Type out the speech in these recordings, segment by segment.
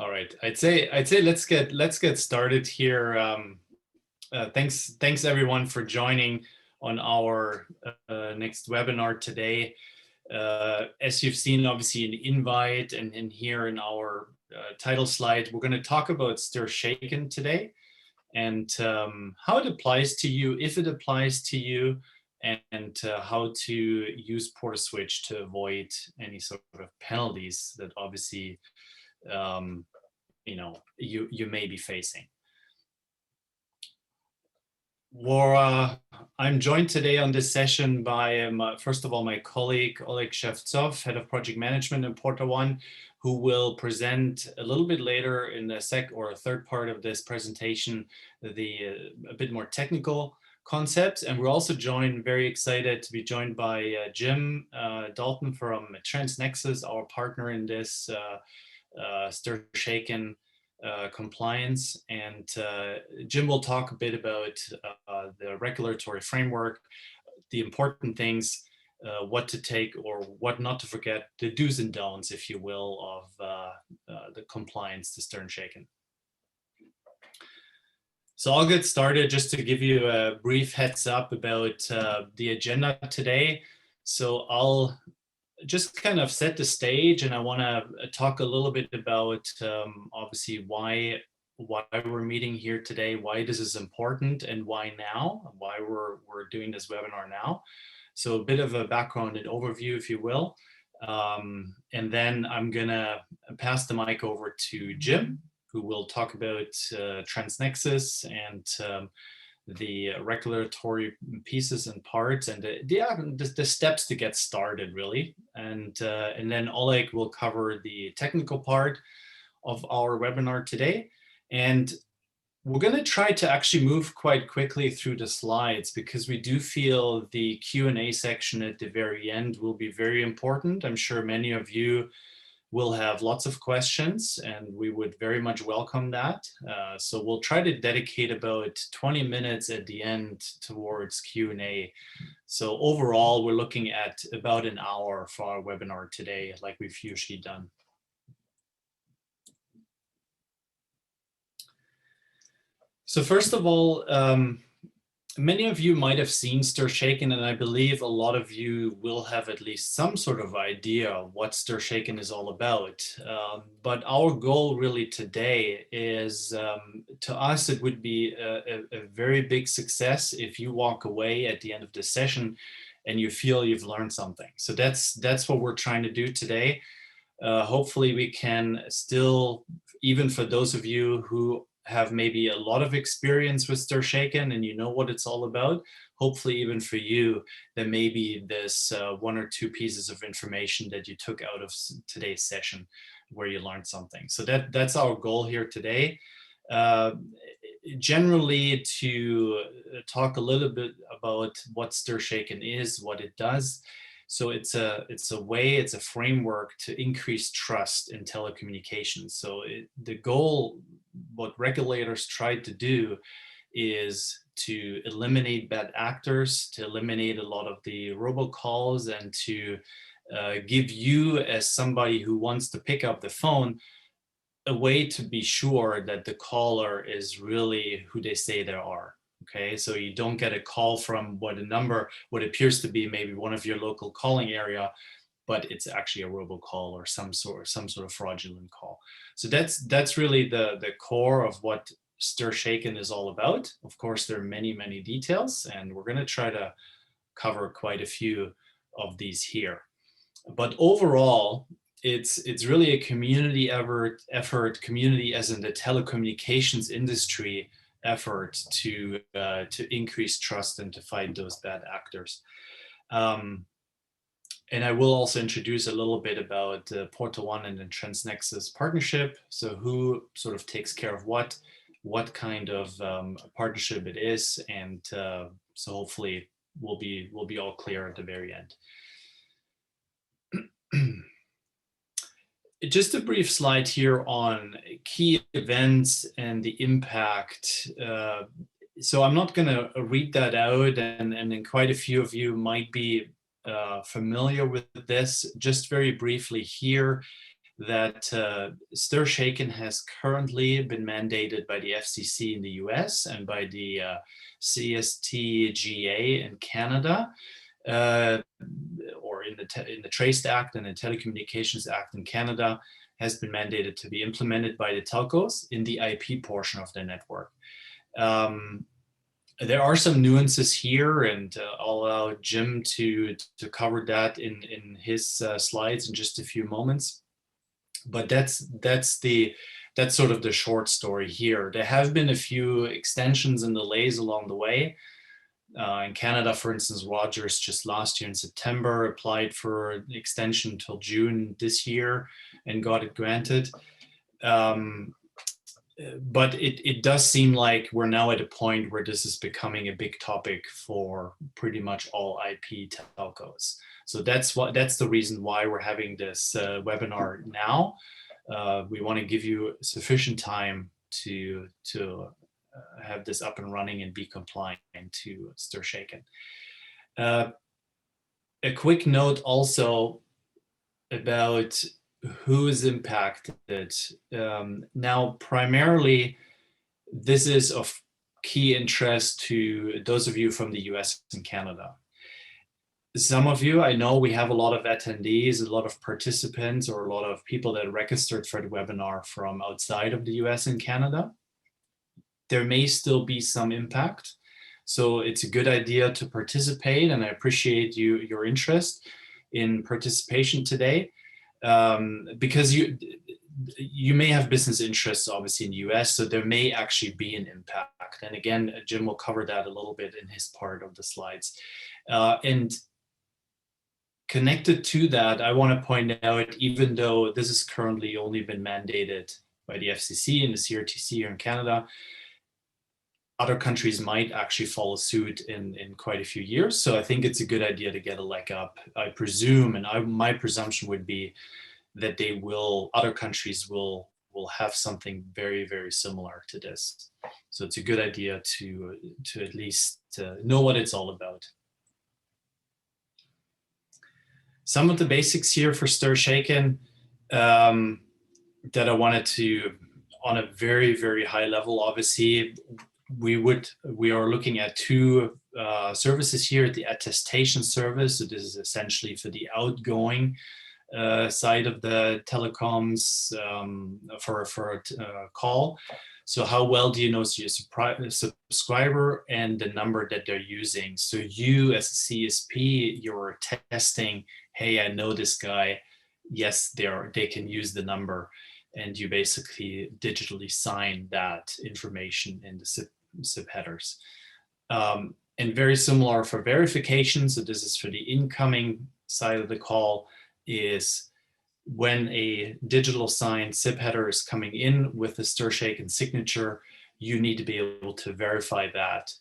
All right. I'd say let's get started here. Thanks everyone for joining on our next webinar today. As you've seen, obviously, in the invite and here in our title slide, we're going to talk about STIR/SHAKEN today and how it applies to you, if it applies to you, and how to use PortaSwitch to avoid any sort of penalties that obviously you may be facing. I'm joined today on this session by, first of all, my colleague Oleg Shevtsov, Head of Project Management in PortaOne, who will present a little bit later in the third part of this presentation, a bit more technical concepts. And we're also joined, very excited to be joined by Jim Dalton from Transnexus, our partner in this STIR/SHAKEN compliance, and Jim will talk a bit about the regulatory framework, the important things, what to take or what not to forget, the do's and don'ts, if you will, of the compliance to STIR/SHAKEN. So I'll get started just to give you a brief heads up about the agenda today. So I'll just kind of set the stage, and I want to talk a little bit about obviously why we're meeting here today, why this is important, and why now, why we're doing this webinar now. So a bit of a background and overview, if you will, and then I'm gonna pass the mic over to Jim, who will talk about Transnexus and the regulatory pieces and parts and the steps to get started, really. And then Oleg will cover the technical part of our webinar today. And we're going to try to actually move quite quickly through the slides, because we do feel the Q&A section at the very end will be very important. I'm sure many of you will have lots of questions, and we would very much welcome that. So we'll try to dedicate about 20 minutes at the end towards Q&A. So overall, we're looking at about an hour for our webinar today, like we've usually done. So first of all, many of you might have seen STIR/SHAKEN, and I believe a lot of you will have at least some sort of idea what STIR/SHAKEN is all about. But our goal really today is, to us, it would be a very big success if you walk away at the end of the session and you feel you've learned something. So that's what we're trying to do today. Hopefully we can still, even for those of you who have maybe a lot of experience with STIR/SHAKEN and you know what it's all about, hopefully even for you, there may be this one or two pieces of information that you took out of today's session where you learned something. So that's our goal here today. Generally, to talk a little bit about what STIR/SHAKEN is, what it does. So it's a framework to increase trust in telecommunications. So the goal, what regulators try to do, is to eliminate bad actors, to eliminate a lot of the robocalls, and to give you, as somebody who wants to pick up the phone, a way to be sure that the caller is really who they say they are. Okay, so you don't get a call from what appears to be maybe one of your local calling area, but it's actually a robocall or some sort of fraudulent call. So that's really the core of what STIR/SHAKEN is all about. Of course, there are many, many details, and we're going to try to cover quite a few of these here. But overall, it's really a community effort, community as in the telecommunications industry effort to increase trust and to fight those bad actors. And I will also introduce a little bit about the PortaOne and the Transnexus partnership. So who sort of takes care of what kind of partnership it is, and so hopefully we'll be all clear at the very end. Just a brief slide here on key events and the impact. So I'm not going to read that out, and then quite a few of you might be familiar with this. Just very briefly here, that stir shaken has currently been mandated by the FCC in the US and by the CSTGA in Canada, or in the Traced Act and the Telecommunications Act in Canada, has been mandated to be implemented by the telcos in the IP portion of their network. There are some nuances here, and I'll allow Jim to cover that in his slides in just a few moments. But that's sort of the short story here. There have been a few extensions and delays along the way. In Canada, for instance, Rogers just last year in September applied for an extension till June this year and got it granted. But it does seem like we're now at a point where this is becoming a big topic for pretty much all IP telcos. So that's the reason why we're having this webinar now. We want to give you sufficient time to have this up and running and be compliant to stir shaken. A quick note also about who is impacted. Now, primarily, this is of key interest to those of you from the US and Canada. Some of you, I know we have a lot of attendees, a lot of participants, or a lot of people that registered for the webinar from outside of the US and Canada. There may still be some impact. So it's a good idea to participate, and I appreciate your interest in participation today. Because you may have business interests obviously in the US, so there may actually be an impact. And again, Jim will cover that a little bit in his part of the slides. And connected to that, I want to point out, even though this has currently only been mandated by the FCC and the CRTC here in Canada, other countries might actually follow suit in quite a few years. So I think it's a good idea to get a leg up. I presume, and my presumption would be that other countries will have something very, very similar to this. So it's a good idea to at least know what it's all about. Some of the basics here for stir shaken that I wanted to, on a very, very high level, obviously, we are looking at two services here. The attestation service, so this is essentially for the outgoing side of the telecoms for a call. So how well do you know your subscriber and the number that they're using? So you as a CSP, you're testing, hey, I know this guy. Yes, they can use the number. And you basically digitally sign that information in the SIP headers. And very similar for verification. So this is for the incoming side of the call, is when a digital signed SIP header is coming in with the stir shaken signature, you need to be able to verify that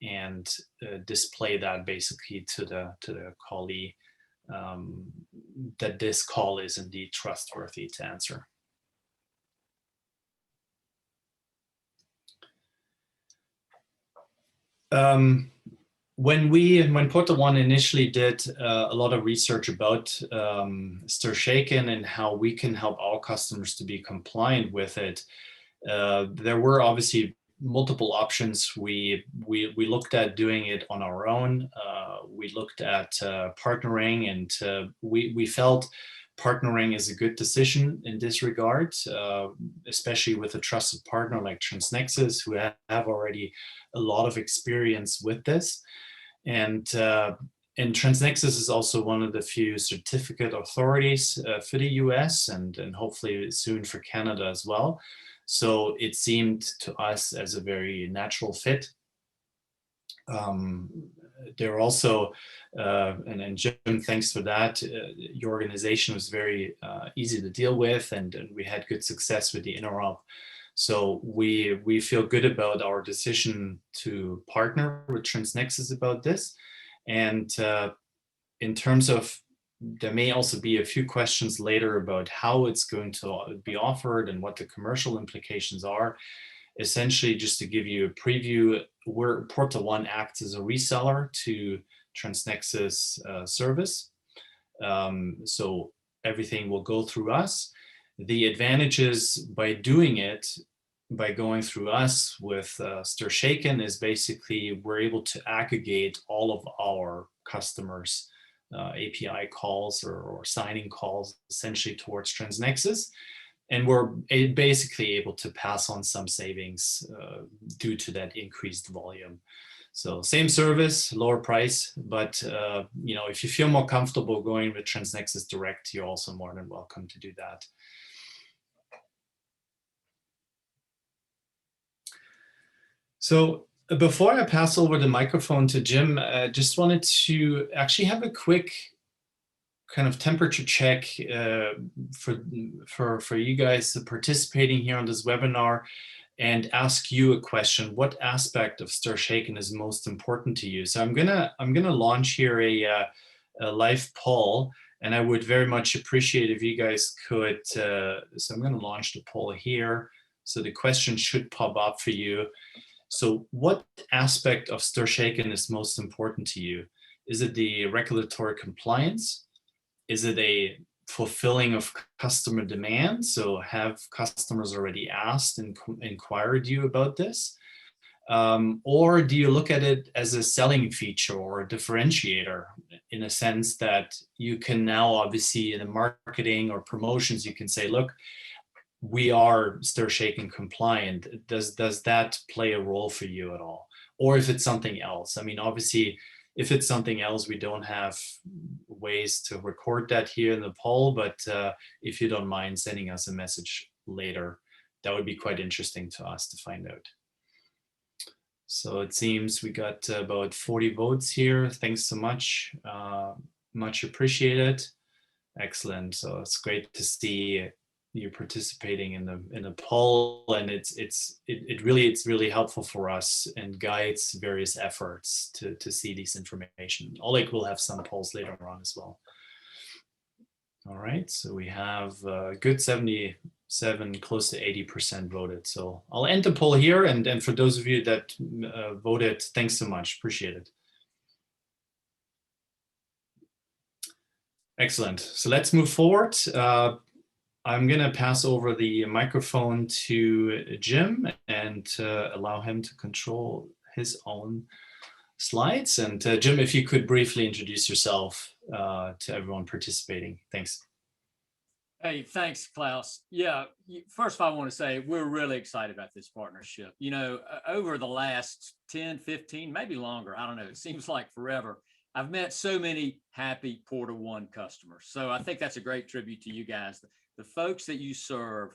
and display that basically to the callee, that this call is indeed trustworthy to answer. When PortaOne initially did a lot of research about stir shaken and how we can help our customers to be compliant with it, there were obviously multiple options. We looked at doing it on our own. We looked at partnering, and we felt partnering is a good decision in this regard, especially with a trusted partner like Transnexus, who have already a lot of experience with this. And Transnexus is also one of the few certificate authorities for the US and hopefully soon for Canada as well. So it seemed to us as a very natural fit. They're also, and Jim, thanks for that. Your organization was very easy to deal with, and we had good success with the interop. So we feel good about our decision to partner with Transnexus about this. And in terms of, there may also be a few questions later about how it's going to be offered and what the commercial implications are. Essentially, just to give you a preview, where PortaOne acts as a reseller to Transnexus service. So everything will go through us. The advantages by doing it, by going through us with StirShaken, is basically we're able to aggregate all of our customers' API calls or signing calls essentially towards Transnexus. And we're basically able to pass on some savings due to that increased volume. So same service, lower price, but you know, if you feel more comfortable going with Transnexus Direct, you're also more than welcome to do that. So before I pass over the microphone to Jim, I just wanted to actually have a quick kind of temperature check for you guys participating here on this webinar, and ask you a question. What aspect of StirShaken is most important to you? So I'm gonna launch here a live poll, and I would very much appreciate if you guys could. So I'm gonna launch the poll here. So the question should pop up for you. So what aspect of StirShaken is most important to you? Is it the regulatory compliance? Is it a fulfilling of customer demand? So have customers already asked and inquired you about this? Or do you look at it as a selling feature or a differentiator, in a sense that you can now obviously in the marketing or promotions, you can say, look, we are StirShaken compliant. Does that play a role for you at all? Or if it's something else? I mean, obviously, if it's something else, we don't have ways to record that here in the poll, but if you don't mind sending us a message later, that would be quite interesting to us to find out. So it seems we got about 40 votes here. Thanks so much. Much appreciated. Excellent. So it's great to see you participating in the poll, and it's really helpful for us and guides various efforts to see these information. Oleg will have some polls later on as well. All right, so we have a good 77, close to 80% voted. So I'll end the poll here, and for those of you that voted, thanks so much, appreciate it. Excellent. So let's move forward. I'm going to pass over the microphone to Jim and allow him to control his own slides. And Jim, if you could briefly introduce yourself to everyone participating. Thanks. Hey, thanks, Klaus. Yeah, first of all, I want to say we're really excited about this partnership. You know, over the last 10, 15, maybe longer, I don't know, it seems like forever, I've met so many happy PortaOne customers. So I think that's a great tribute to you guys. The folks that you serve,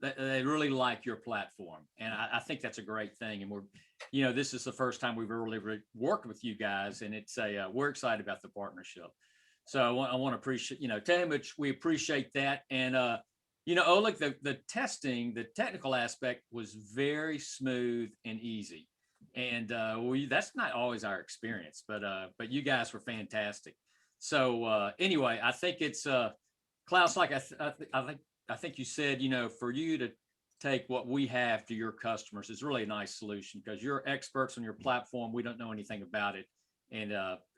they really like your platform. And I think that's a great thing. And we're, you know, this is the first time we've really worked with you guys. And it's we're excited about the partnership. So I want to appreciate, you know, tell him we appreciate that. And, you know, Oleg, the testing, the technical aspect was very smooth and easy. And that's not always our experience, but you guys were fantastic. So anyway, I think it's Klaus, like I think you said, you know, for you to take what we have to your customers is really a nice solution, because you're experts on your platform. We don't know anything about it, and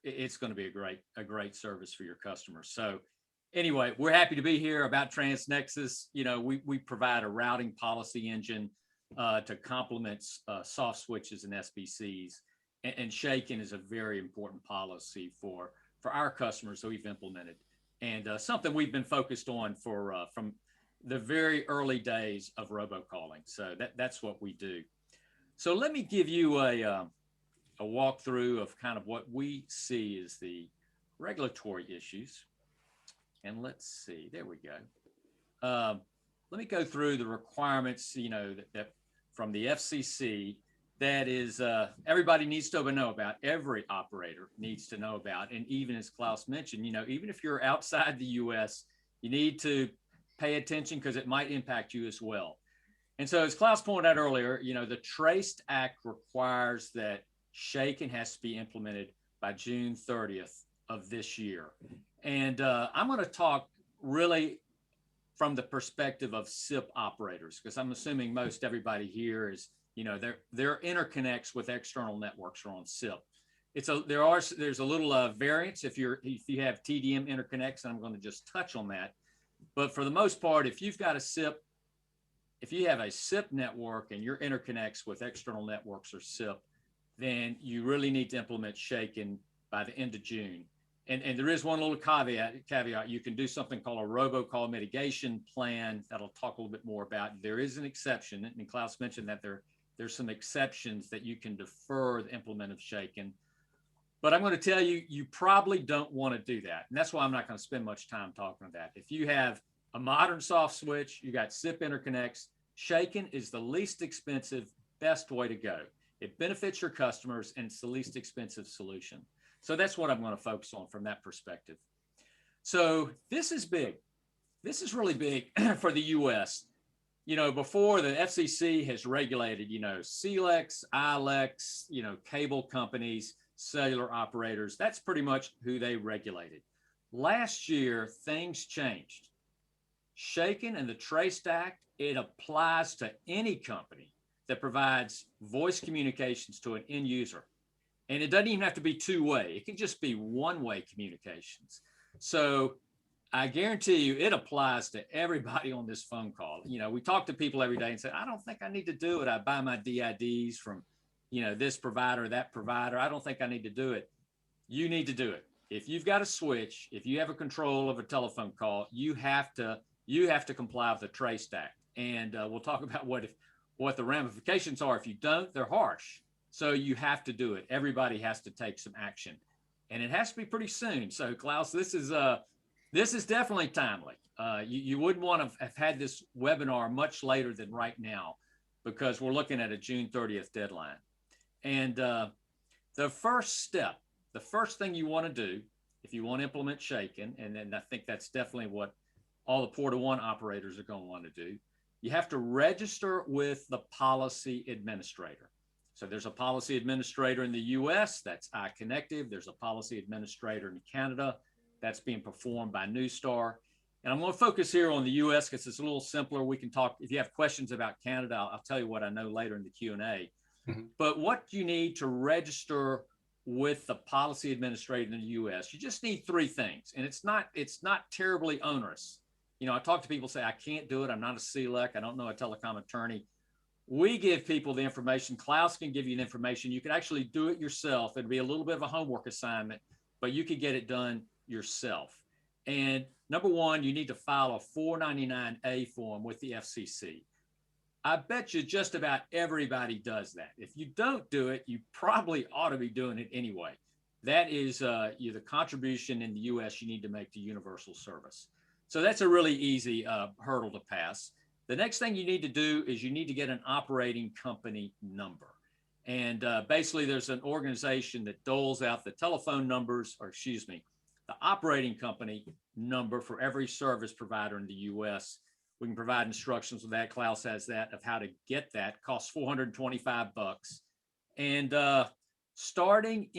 it's going to be a great service for your customers. So anyway, we're happy to be here about Transnexus. You know, we provide a routing policy engine to complement soft switches and SBCs, and Shaken is a very important policy for our customers that we've implemented, and something we've been focused on for from the very early days of robocalling. So that's what we do. So let me give you a walkthrough of kind of what we see as the regulatory issues. And let's see, there we go. Let me go through the requirements, you know, that from the FCC that is everybody needs to know about, every operator needs to know about. And even as Klaus mentioned, you know, even if you're outside the US, you need to pay attention because it might impact you as well. And so as Klaus pointed out earlier, you know, the Traced Act requires that Shaken has to be implemented by June 30th of this year. And I'm going to talk really from the perspective of SIP operators, because I'm assuming most everybody here is, you know, their interconnects with external networks are on SIP. There's a little variance if you have TDM interconnects, and I'm going to just touch on that. But for the most part, if you've got a SIP, if you have a SIP network and your interconnects with external networks or SIP, then you really need to implement shaken by the end of June. And there is one little caveat. You can do something called a robocall mitigation plan that I'll talk a little bit more about. There is an exception, and Klaus mentioned that there's some exceptions that you can defer the implement of shaken. But I'm going to tell you, you probably don't want to do that. And that's why I'm not going to spend much time talking about that. If you have a modern soft switch, you got SIP interconnects, shaken is the least expensive, best way to go. It benefits your customers, and it's the least expensive solution. So that's what I'm going to focus on from that perspective. So this is big. This is really big for the US. You know, before the FCC has regulated, you know, CLECs, ILECs, you know, cable companies, cellular operators. That's pretty much who they regulated. Last year, things changed. Shaken and the Traced Act, it applies to any company that provides voice communications to an end user. And it doesn't even have to be two-way. It can just be one-way communications. So I guarantee you it applies to everybody on this phone call. You know, we talk to people every day and say, I don't think I need to do it. I buy my DIDs from, you know, this provider, that provider. I don't think I need to do it. You need to do it. If you've got a switch, if you have a control of a telephone call, you have to comply with the Traced Act. And we'll talk about what the ramifications are. If you don't, they're harsh. So you have to do it. Everybody has to take some action, and it has to be pretty soon. So Klaus, this is definitely timely. You wouldn't want to have had this webinar much later than right now, because we're looking at a June 30th deadline. And the first step, the first thing you want to do if you want to implement shaken, and then I think that's definitely what all the PortaOne operators are going to want to do, you have to register with the policy administrator. So there's a policy administrator in the US, that's iConnective. There's a policy administrator in Canada, that's being performed by Newstar. And I'm going to focus here on the US because it's a little simpler. We can talk, if you have questions about Canada, I'll tell you what I know later in the Q&A. Mm-hmm. But what you need to register with the policy administrator in the US, you just need three things. And it's not terribly onerous. You know, I talk to people say, I can't do it. I'm not a CLEC. I don't know a telecom attorney. We give people the information. Klaus can give you the information. You can actually do it yourself. It'd be a little bit of a homework assignment, but you can get it done yourself. And number one, you need to file a 499A form with the FCC. I bet you just about everybody does that. If you don't do it, you probably ought to be doing it anyway. That is the contribution in the US you need to make to universal service. So that's a really easy hurdle to pass. The next thing you need to do is you need to get an operating company number. And basically there's an organization that doles out the telephone numbers, or excuse me, the operating company number for every service provider in the US. We can provide instructions with that. Klaus has that, of how to get that. It costs $425. And starting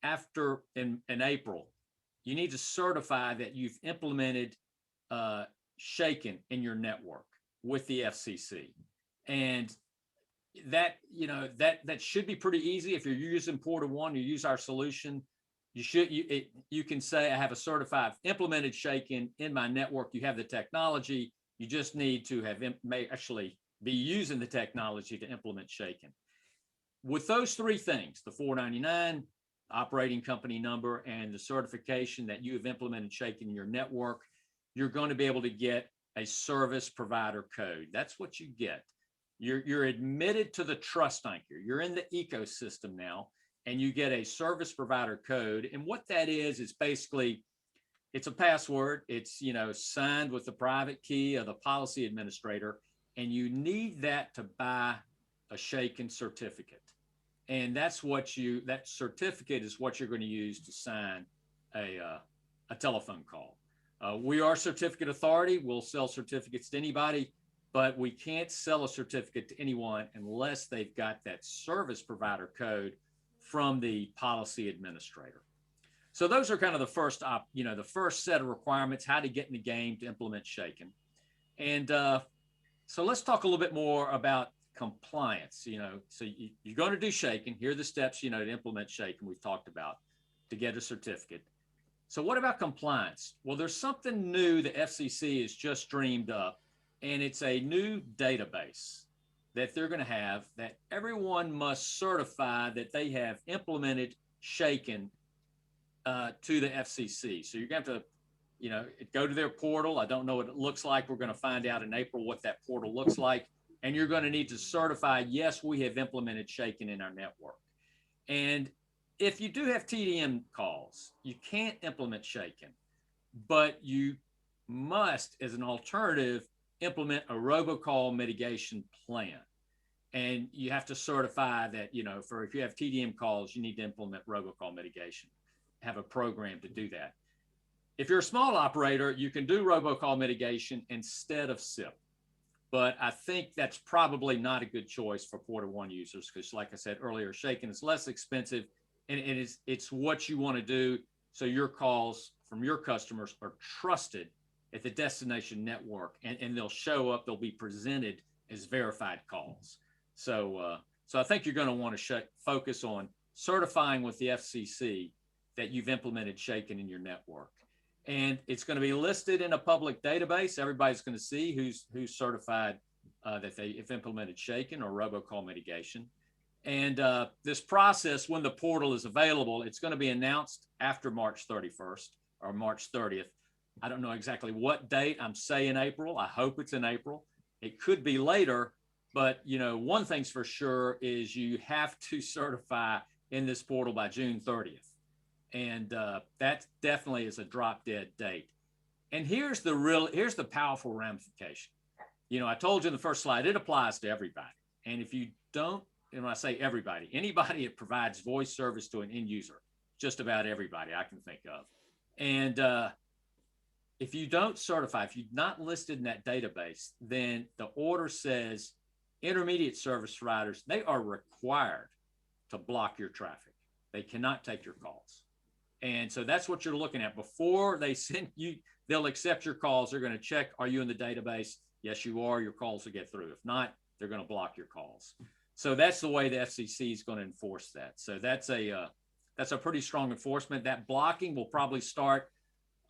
after in April, you need to certify that you've implemented shaken in your network with the FCC. And that, you know, that should be pretty easy. If you're using PortaOne, you use our solution, you can say, I have a certified implemented shaken in my network. You have the technology. You just need to have actually be using the technology to implement shaken. With those three things, the 499, operating company number, and the certification that you have implemented shaken in your network, you're going to be able to get a service provider code. That's what you get. You're admitted to the trust anchor. You're in the ecosystem now, and you get a service provider code. And what that is basically, it's a password. It's, you know, signed with the private key of the policy administrator, and you need that to buy a shaken certificate. And that's what that certificate is what you're going to use to sign a telephone call. We are certificate authority. We'll sell certificates to anybody, but we can't sell a certificate to anyone unless they've got that service provider code from the policy administrator. So those are kind of the first set of requirements, how to get in the game to implement shaken. And so let's talk a little bit more about compliance. You know, so you're going to do shaken. Here are the steps, you know, to implement shaken we've talked about to get a certificate. So what about compliance? Well, there's something new the FCC has just dreamed up, and it's a new database that they're going to have that everyone must certify that they have implemented Shaken to the FCC. So you're going to have to, go to their portal. I don't know what it looks like. We're going to find out in April what that portal looks like. And you're going to need to certify, yes, we have implemented Shaken in our network. And if you do have TDM calls, you can't implement Shaken, but you must, as an alternative, implement a robocall mitigation plan. And you have to certify that, if you have TDM calls, you need to implement robocall mitigation, have a program to do that. If you're a small operator, you can do robocall mitigation instead of SIP. But I think that's probably not a good choice for PortaOne users because, like I said earlier, Shaken is less expensive and it's what you want to do so your calls from your customers are trusted at the destination network and they'll show up, they'll be presented as verified calls. So I think you're going to want to focus on certifying with the FCC that you've implemented Shaken in your network. And it's going to be listed in a public database. Everybody's going to see who's certified that they have implemented Shaken or robocall mitigation. And this process, when the portal is available, it's going to be announced after March 31st or March 30th. I don't know exactly what date. I'm saying April. I hope it's in April. It could be later, but one thing's for sure is you have to certify in this portal by June 30th. And that definitely is a drop dead date. And here's the powerful ramification. I told you in the first slide, it applies to everybody. And if you don't, and when I say everybody, anybody that provides voice service to an end user, just about everybody I can think of. And if you don't certify, if you're not listed in that database, then the order says intermediate service providers, they are required to block your traffic. They cannot take your calls. And so that's what you're looking at. Before they send you, they'll accept your calls. They're going to check, are you in the database? Yes, you are. Your calls will get through. If not, they're going to block your calls. So that's the way the FCC is going to enforce that. So that's a pretty strong enforcement. That blocking will probably start.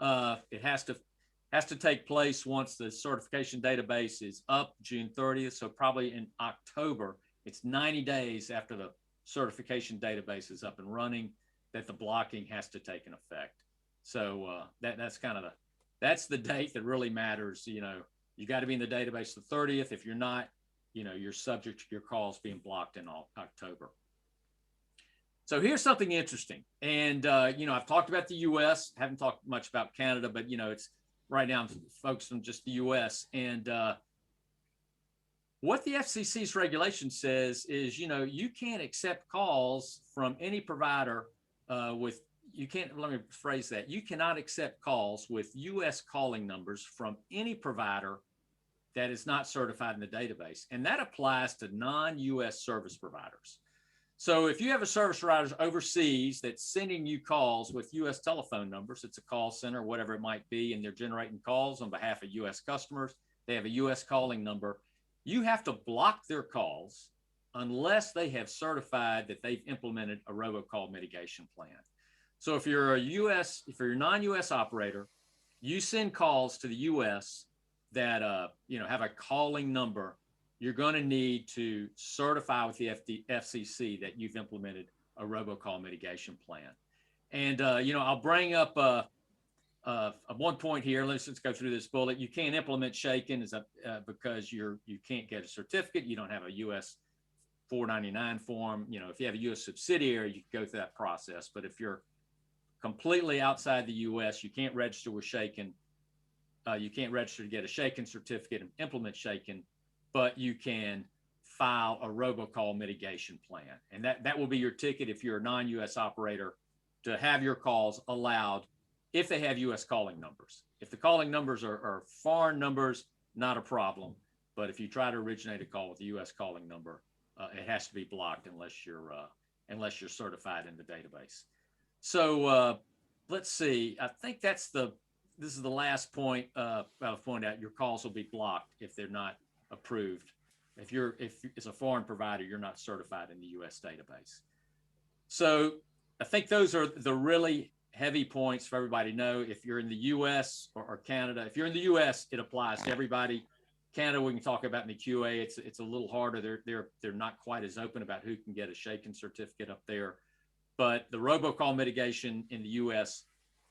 It has to take place once the certification database is up June 30th. So probably in October, it's 90 days after the certification database is up and running that the blocking has to take an effect. So that's the date that really matters. You got to be in the database the 30th. If you're not, you're subject to your calls being blocked in October. So here's something interesting. And, I've talked about the US, haven't talked much about Canada, but, it's right now I'm focused on just the US. And what the FCC's regulation says is, you can't accept calls from any provider you cannot accept calls with US calling numbers from any provider that is not certified in the database. And that applies to non-US service providers. So if you have a service provider overseas that's sending you calls with US telephone numbers, it's a call center, whatever it might be, and they're generating calls on behalf of US customers, they have a US calling number, you have to block their calls unless they have certified that they've implemented a robocall mitigation plan. So if you're a non-US operator, you send calls to the US that have a calling number, you're going to need to certify with the FCC that you've implemented a robocall mitigation plan. And I'll bring up one point here. Let's go through this bullet. You can't implement Shaken because you can't get a certificate. You don't have a US 499 form. If you have a US subsidiary, you can go through that process. But if you're completely outside the US, you can't register with Shaken. You can't register to get a Shaken certificate and implement Shaken, but you can file a robocall mitigation plan. And that will be your ticket if you're a non-US operator to have your calls allowed if they have US calling numbers. If the calling numbers are foreign numbers, not a problem. But if you try to originate a call with a US calling number, it has to be blocked unless you're certified in the database. So let's see. I think this is the last point I'll point out. Your calls will be blocked if they're not approved. If it's a foreign provider, you're not certified in the US database. So I think those are the really heavy points for everybody to know. If you're in the US or Canada, if you're in the US, it applies to everybody. Canada, we can talk about in the QA. It's a little harder. They're not quite as open about who can get a shaken certificate up there. But the robocall mitigation in the US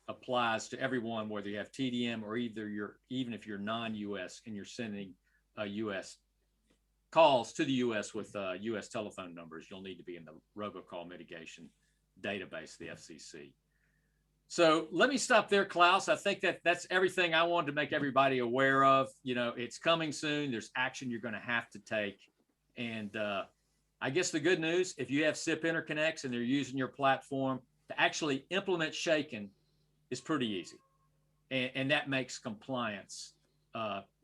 applies to everyone, whether you have TDM or even if you're non-US and you're sending US calls to the US with US telephone numbers, you'll need to be in the robocall mitigation database, the FCC. So let me stop there, Klaus. I think that's everything I wanted to make everybody aware of. You know, it's coming soon. There's action you're going to have to take. And I guess the good news, if you have SIP interconnects and they're using your platform, to actually implement shaken is pretty easy. And that makes compliance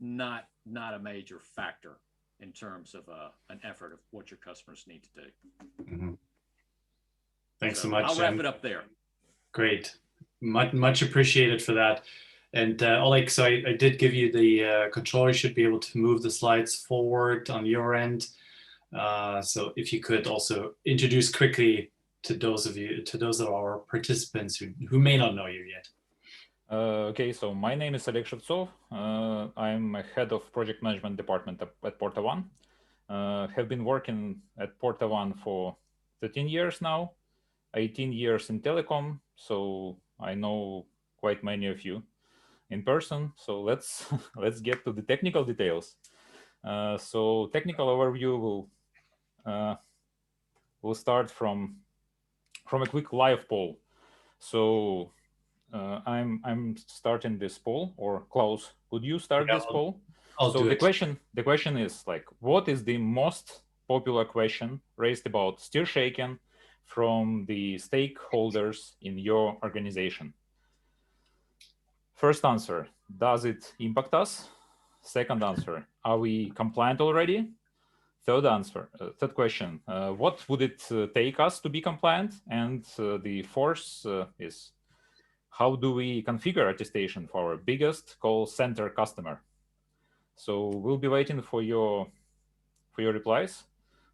not a major factor in terms of an effort of what your customers need to do. Mm-hmm. Thanks so much. I'll wrap it up there. Great. Much appreciated for that. And Oleg, so I did give you the controller. You should be able to move the slides forward on your end. So if you could also introduce quickly to those of our participants who may not know you yet. Okay, so my name is Oleg Shevtsov. I'm a head of project management department at PortaOne. Have been working at PortaOne for 13 years now, 18 years in telecom. So I know quite many of you in person. So let's get to the technical details. So technical overview will start from a quick live poll. So I'm starting this poll, or Klaus, could you start this poll? So the question is like, what is the most popular question raised about steer shaken from the stakeholders in your organization? First answer, does it impact us? Second answer, are we compliant already? Third question, what would it take us to be compliant? And the fourth is, how do we configure attestation for our biggest call center customer? So we'll be waiting for your replies.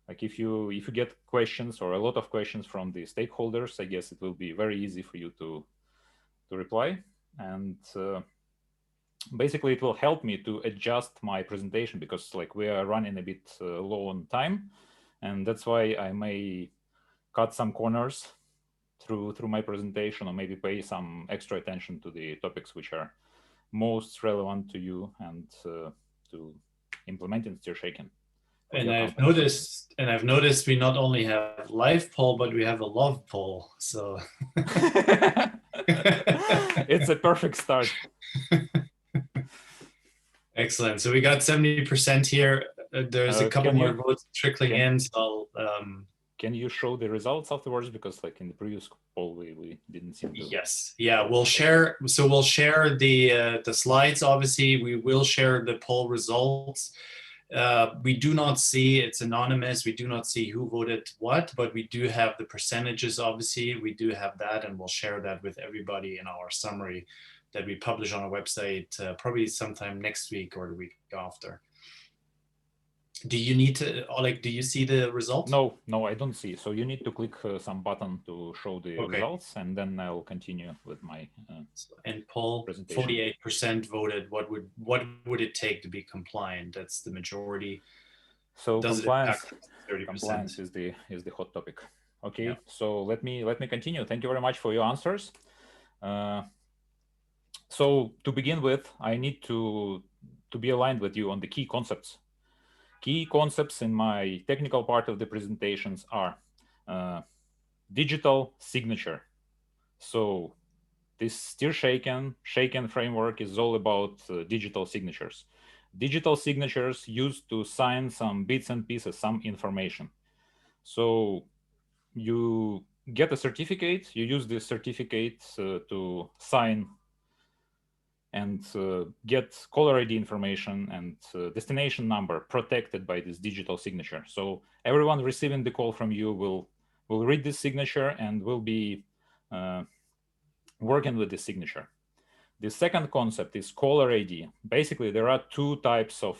Like if you get questions or a lot of questions from the stakeholders, I guess it will be very easy for you to reply. And basically it will help me to adjust my presentation, because like we are running a bit low on time, and that's why I may cut some corners through my presentation, or maybe pay some extra attention to the topics which are most relevant to you and to implementing steer shaken. And I've noticed we not only have live poll, but we have a love poll. So it's a perfect start. Excellent. So we got 70% here. There's a couple more votes trickling in. So can you show the results afterwards? Because like in the previous poll, we didn't see them. Yes. Yeah, we'll share. So we'll share the slides. Obviously, we will share the poll results. We do not see, it's anonymous. We do not see who voted what, but we do have the percentages. Obviously, we do have that, and we'll share that with everybody in our summary that we publish on our website probably sometime next week or the week after. Do you need to, Oleg, do you see the results? No, I don't see. So you need to click some button to show the results, and then I'll continue with my and poll, 48% voted. What would it take to be compliant? That's the majority. So compliance is the hot topic. Okay, yeah. So let me continue. Thank you very much for your answers. So to begin with, I need to be aligned with you on the key concepts. Key concepts in my technical part of the presentations are digital signature. So this steer shaken framework is all about digital signatures. Digital signatures used to sign some bits and pieces, some information. So you get a certificate, you use this certificate to sign and get caller ID information and destination number protected by this digital signature. So everyone receiving the call from you will read this signature and will be working with this signature. The second concept is caller ID. Basically, there are two types of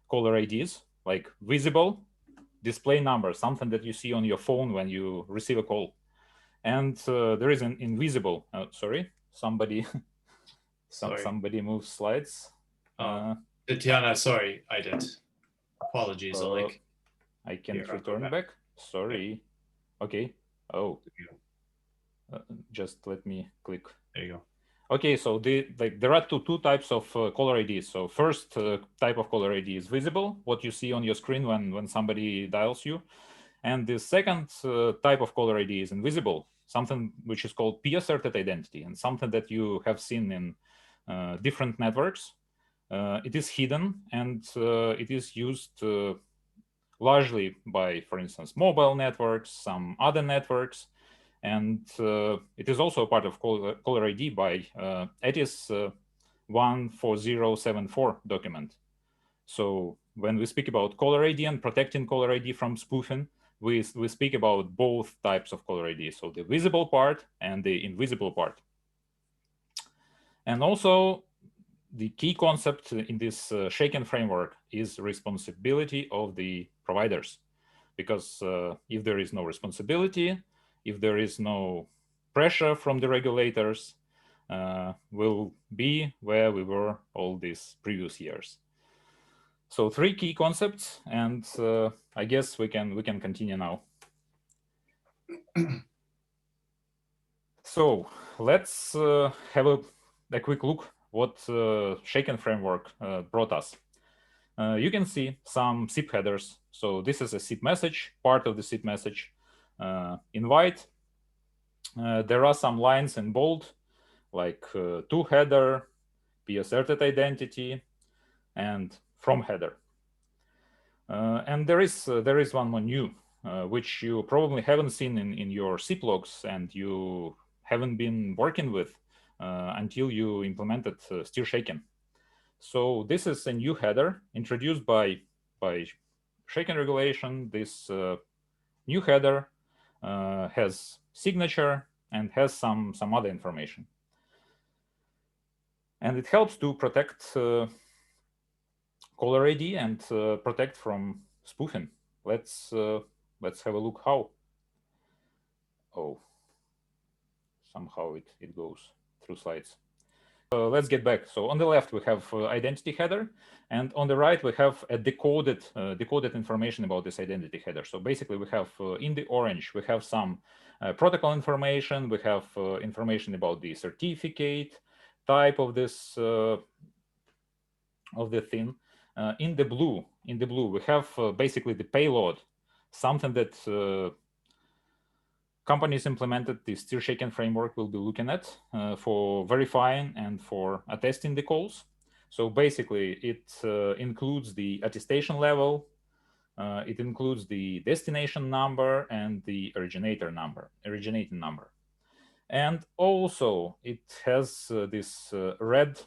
caller IDs, like visible display number, something that you see on your phone when you receive a call. And there is an invisible, sorry, somebody somebody moves slides. Tatiana, sorry, I did. Apologies, Oleg. I can't return back. Sorry. Okay. Oh, just let me click. There you go. Okay, so there are two types of caller IDs. So first type of caller ID is visible, what you see on your screen when somebody dials you. And the second type of caller ID is invisible, something which is called P-asserted identity, and something that you have seen in different networks. It is hidden, and it is used largely by, for instance, mobile networks, some other networks. And it is also a part of caller ID by ETIS 14074 document. So when we speak about caller ID and protecting caller ID from spoofing, we speak about both types of caller ID, so the visible part and the invisible part. And also, the key concept in this shaken framework is responsibility of the providers. Because if there is no responsibility, if there is no pressure from the regulators, we'll be where we were all these previous years. So 3 key concepts, and I guess we can continue now. So let's have a quick look what shaken framework brought us. You can see some SIP headers. So this is a SIP message, part of the SIP message. Invite. There are some lines in bold, like to header, P-asserted identity, and from header. And there is one more new, which you probably haven't seen in your SIP logs, and you haven't been working with until you implemented steer shaken. So this is a new header introduced by shaken regulation. This new header has signature and has some other information. And it helps to protect caller ID and protect from spoofing. Let's have a look how. Oh, somehow it goes through slides. Let's get back. So on the left, we have identity header, and on the right, we have a decoded information about this identity header. So basically, we have in the orange, we have some protocol information. We have information about the certificate, type of this of the thing. In the blue, we have basically the payload, something that companies implemented the steer shaken framework will be looking at for verifying and for attesting the calls. So basically, it includes the attestation level, it includes the destination number and the originating number. And also, it has this red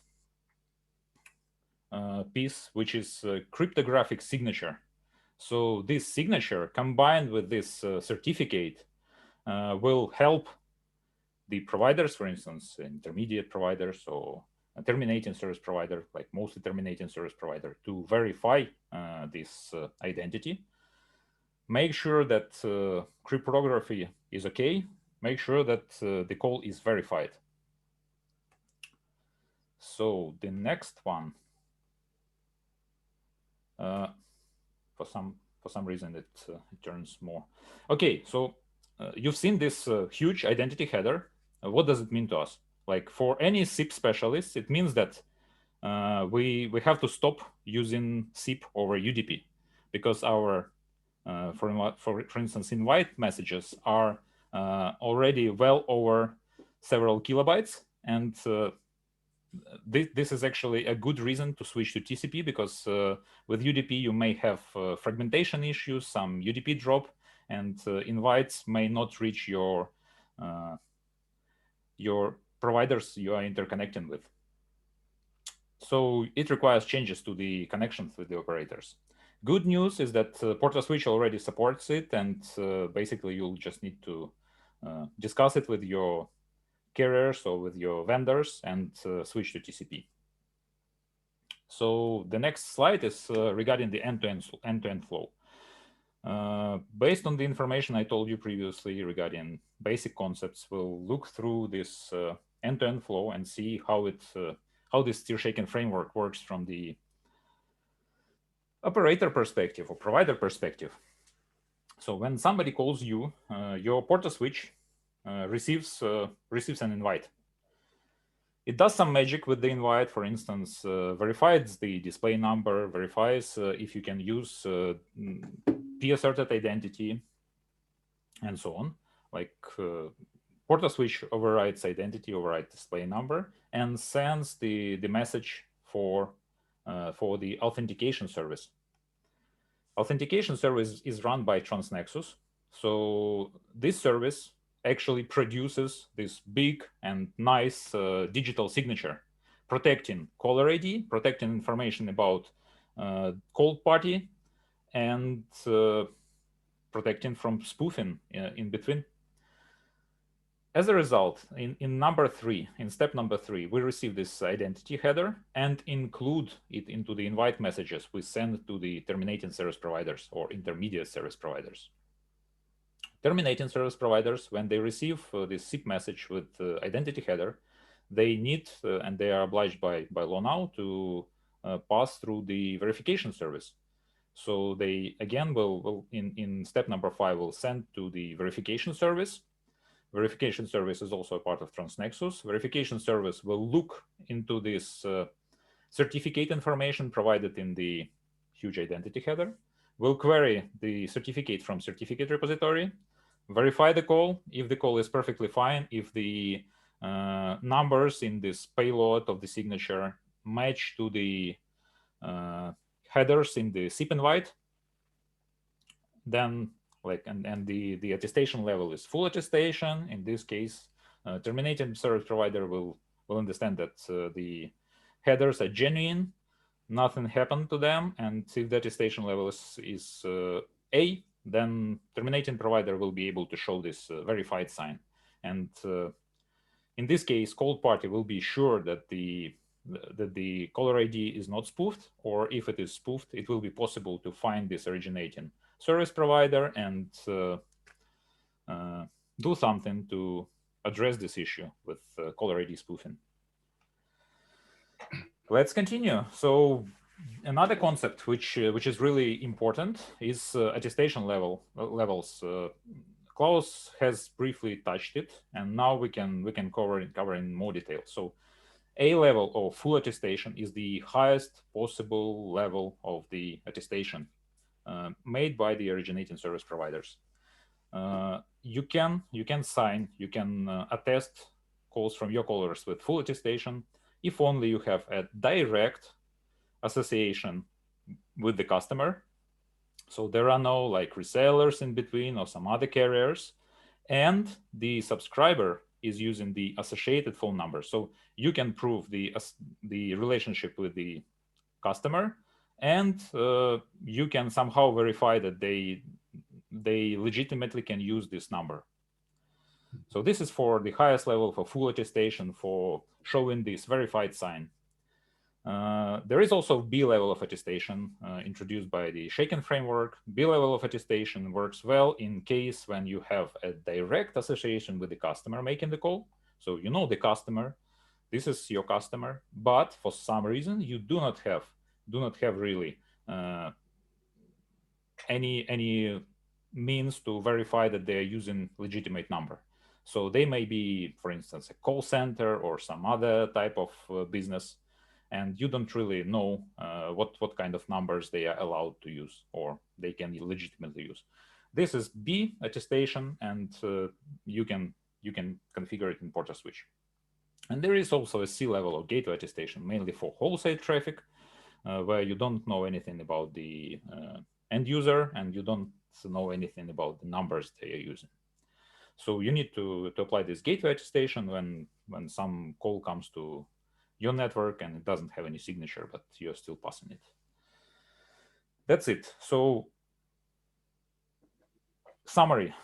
piece, which is cryptographic signature. So this signature combined with this certificate will help the providers, for instance, intermediate providers or a terminating service provider, like mostly terminating service provider, to verify this identity. Make sure that cryptography is okay. Make sure that the call is verified. So the next one, for some reason it turns more. Okay, so you've seen this huge identity header. What does it mean to us? Like for any SIP specialist, it means that we have to stop using SIP over UDP, because our, for instance, invite messages are already well over several kilobytes, and this is actually a good reason to switch to TCP, because with UDP you may have fragmentation issues, some UDP drop, and invites may not reach your providers you are interconnecting with. So it requires changes to the connections with the operators. Good news is that PortaSwitch already supports it, and basically you'll just need to discuss it with your carriers or with your vendors and switch to TCP. So the next slide is regarding the end-to-end flow. Based on the information I told you previously regarding basic concepts, we'll look through this end-to-end flow and see how this steer-shaken framework works from the operator perspective or provider perspective. So when somebody calls you, your PortaSwitch receives an invite. It does some magic with the invite. For instance, verifies the display number, verifies if you can use p-asserted identity, and so on. Like PortaSwitch overrides identity, overrides display number, and sends the message for the authentication service. Authentication service is run by Transnexus. So this service actually produces this big and nice digital signature, protecting caller ID, protecting information about cold party, and protecting from spoofing in between. As a result, in step number 3, we receive this identity header and include it into the invite messages we send to the terminating service providers or intermediate service providers. Terminating service providers, when they receive this SIP message with identity header, they need and they are obliged by law now to pass through the verification service. So they again will in step number 5 will send to the verification service. Verification service is also a part of Transnexus. Verification service will look into this certificate information provided in the huge identity header, will query the certificate from certificate repository, verify the call. If the call is perfectly fine, if the numbers in this payload of the signature match to the headers in the SIP invite, then and the attestation level is full attestation. In this case, terminating service provider will understand that the headers are genuine, nothing happened to them, and if the attestation level is A, then terminating provider will be able to show this verified sign. And in this case, cold party will be sure that the caller ID is not spoofed, or if it is spoofed, it will be possible to find this originating service provider and do something to address this issue with caller ID spoofing. Let's continue. So another concept which is really important is attestation levels. Klaus has briefly touched it, and now we can cover in more detail. So A level of full attestation is the highest possible level of the attestation made by the originating service providers. You can attest calls from your callers with full attestation if only you have a direct association with the customer. So there are no like resellers in between or some other carriers, and the subscriber is using the associated phone number. So you can prove the relationship with the customer, and you can somehow verify that they legitimately can use this number. So this is for the highest level for full attestation, for showing this verified sign. There is also B level of attestation introduced by the Shaken framework. B level of attestation works well in case when you have a direct association with the customer making the call. So you know the customer, this is your customer, but for some reason you do not have really any means to verify that they are using legitimate number. So they may be, for instance, a call center or some other type of business, and you don't really know what kind of numbers they are allowed to use or they can legitimately use. This is B attestation, and you can configure it in PortaSwitch. And there is also a C level of gateway attestation, mainly for wholesale traffic, where you don't know anything about the end user and you don't know anything about the numbers they are using. So you need to apply this gateway attestation when some call comes to your network and it doesn't have any signature, but you're still passing it. That's it. So summary,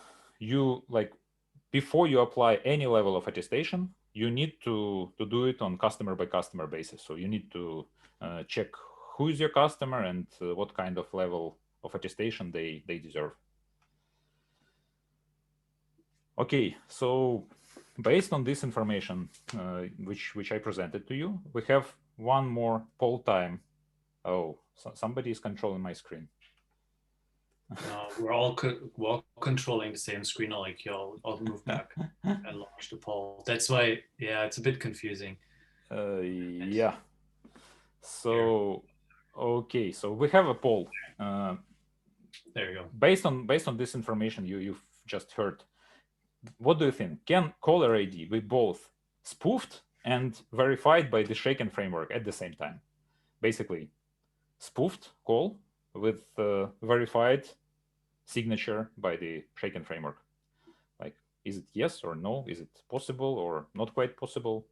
before you apply any level of attestation, you need to do it on customer by customer basis. So you need to check who is your customer and what kind of level attestation they deserve. Okay, so based on this information, which I presented to you, we have one more poll time. Oh, so somebody is controlling my screen. We're all controlling the same screen like you. I'll move back and launch the poll. That's why, yeah, it's a bit confusing. Yeah. So, okay, so we have a poll. There you go. Based on this information you've just heard, what do you think? Can caller ID be both spoofed and verified by the shaken framework at the same time? Basically, spoofed call with verified signature by the shaken framework. Like, is it yes or no? Is it possible or not quite possible?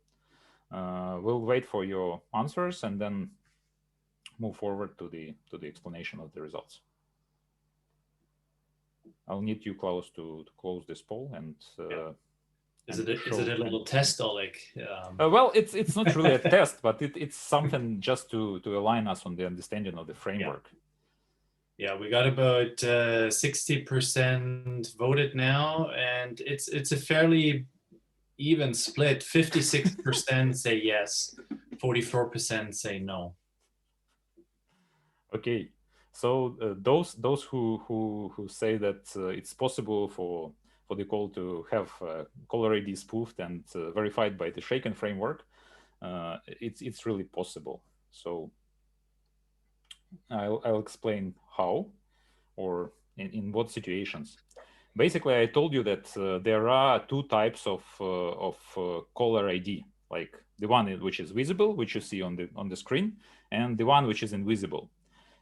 We'll wait for your answers and then move forward to the explanation of the results. I'll need you, Klaus, to close this poll and. Yeah. Is it a little test, Oleg? Well, it's not really a test, but it's something just to align us on the understanding of the framework. Yeah, we got about 60% voted now, and it's a fairly even split. 56% say yes, 44% say no. Okay, so those who say that it's possible for the call to have caller ID spoofed and verified by the shaken framework, it's really possible. So I'll explain how or in what situations. Basically, I told you that there are two types of caller ID, like the one which is visible, which you see on the screen, and the one which is invisible.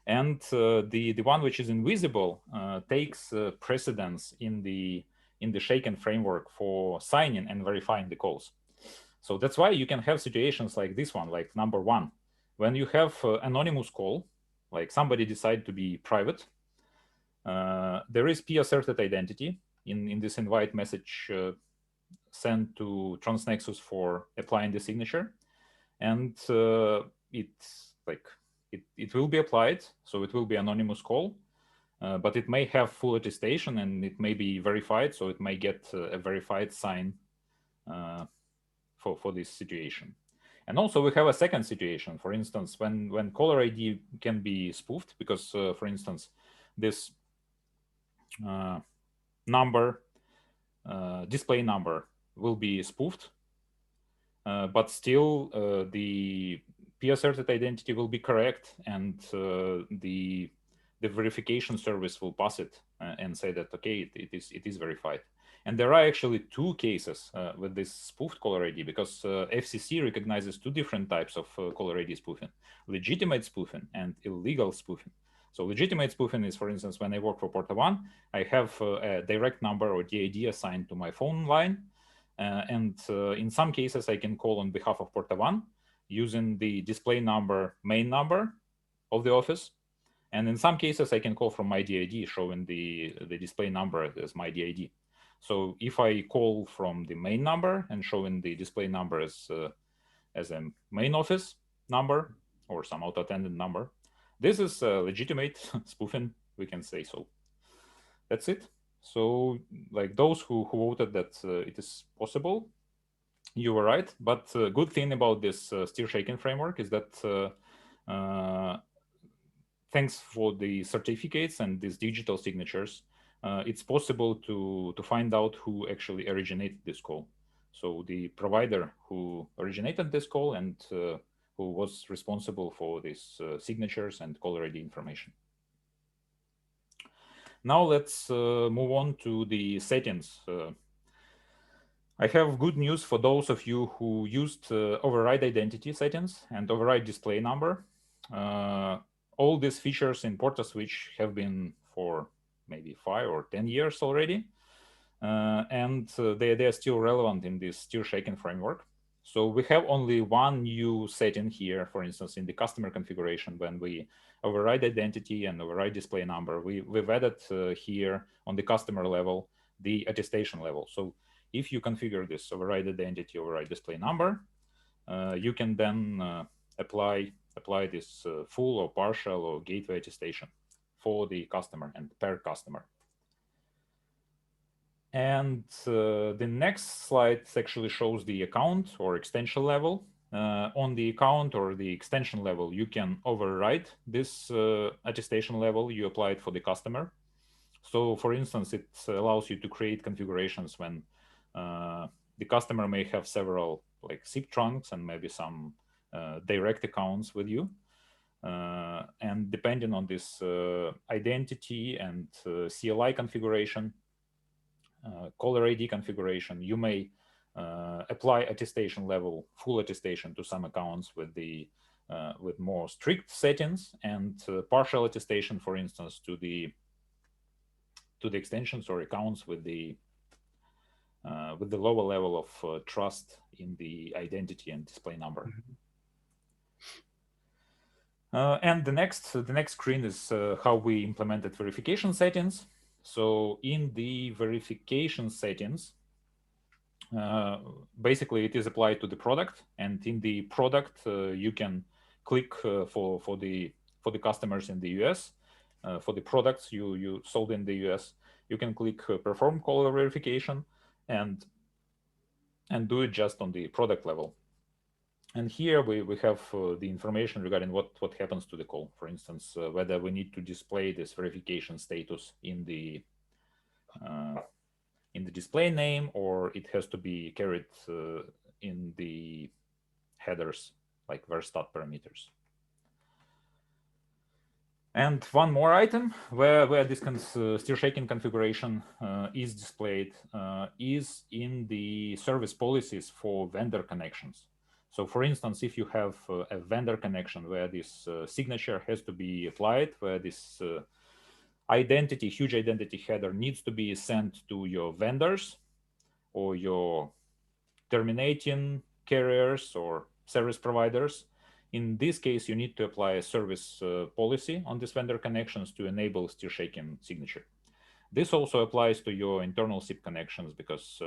And the one which is invisible takes precedence in the shaken framework for signing and verifying the calls. So that's why you can have situations like this one, like number one, when you have anonymous call, like somebody decide to be private. There is p-asserted identity in this invite message sent to Transnexus for applying the signature, and it will be applied, so it will be anonymous call, but it may have full attestation and it may be verified, so it may get a verified sign for this situation. And also we have a second situation, for instance, when caller ID can be spoofed, because for instance, this number, display number will be spoofed, but still the p-asserted identity will be correct, and the verification service will pass it and say that okay, it is verified. And there are actually two cases with this spoofed caller ID, because FCC recognizes two different types of caller ID spoofing: legitimate spoofing and illegal spoofing. So legitimate spoofing is, for instance, when I work for PortaOne, I have a direct number or DID assigned to my phone line, and in some cases I can call on behalf of PortaOne using the display number main number of the office. And in some cases, I can call from my DID, showing the display number as my DID. So if I call from the main number and showing the display number as a main office number or some auto-attendant number, this is legitimate spoofing, we can say so. That's it. So like those who voted that it is possible, you were right. But good thing about this still shaken framework is that thanks for the certificates and these digital signatures, it's possible to find out who actually originated this call. So the provider who originated this call and who was responsible for these signatures and caller ID information. Now let's move on to the settings. I have good news for those of you who used override identity settings and override display number. All these features in PortaSwitch have been for maybe 5 or 10 years already, and they are still relevant in this still shaken framework. So we have only one new setting here, for instance, in the customer configuration. When we override identity and override display number, we've added here on the customer level the attestation level. So if you configure this override identity, override display number, you can then apply this full or partial or gateway attestation for the customer and per customer. And the next slide actually shows the account or extension level. On the account or the extension level, you can override this attestation level you applied for the customer. So for instance, it allows you to create configurations when the customer may have several like SIP trunks and maybe some direct accounts with you. And depending on this identity and CLI configuration, caller ID configuration, you may apply attestation level, full attestation to some accounts with the with more strict settings, and partial attestation, for instance, to the extensions or accounts with the lower level of trust in the identity and display number. And the next screen is how we implemented verification settings. So in the verification settings, basically it is applied to the product, and in the product you can click for the customers in the US. For the products you sold in the US, you can click perform caller verification and do it just on the product level. And here we have the information regarding what happens to the call. For instance, whether we need to display this verification status in the display name, or it has to be carried in the headers, like var stat parameters. And one more item where this steer shaking configuration is displayed is in the service policies for vendor connections. So for instance, if you have a vendor connection where this signature has to be applied, where this identity, huge identity header needs to be sent to your vendors or your terminating carriers or service providers, in this case, you need to apply a service policy on these vendor connections to enable steer shaking signature. This also applies to your internal SIP connections, because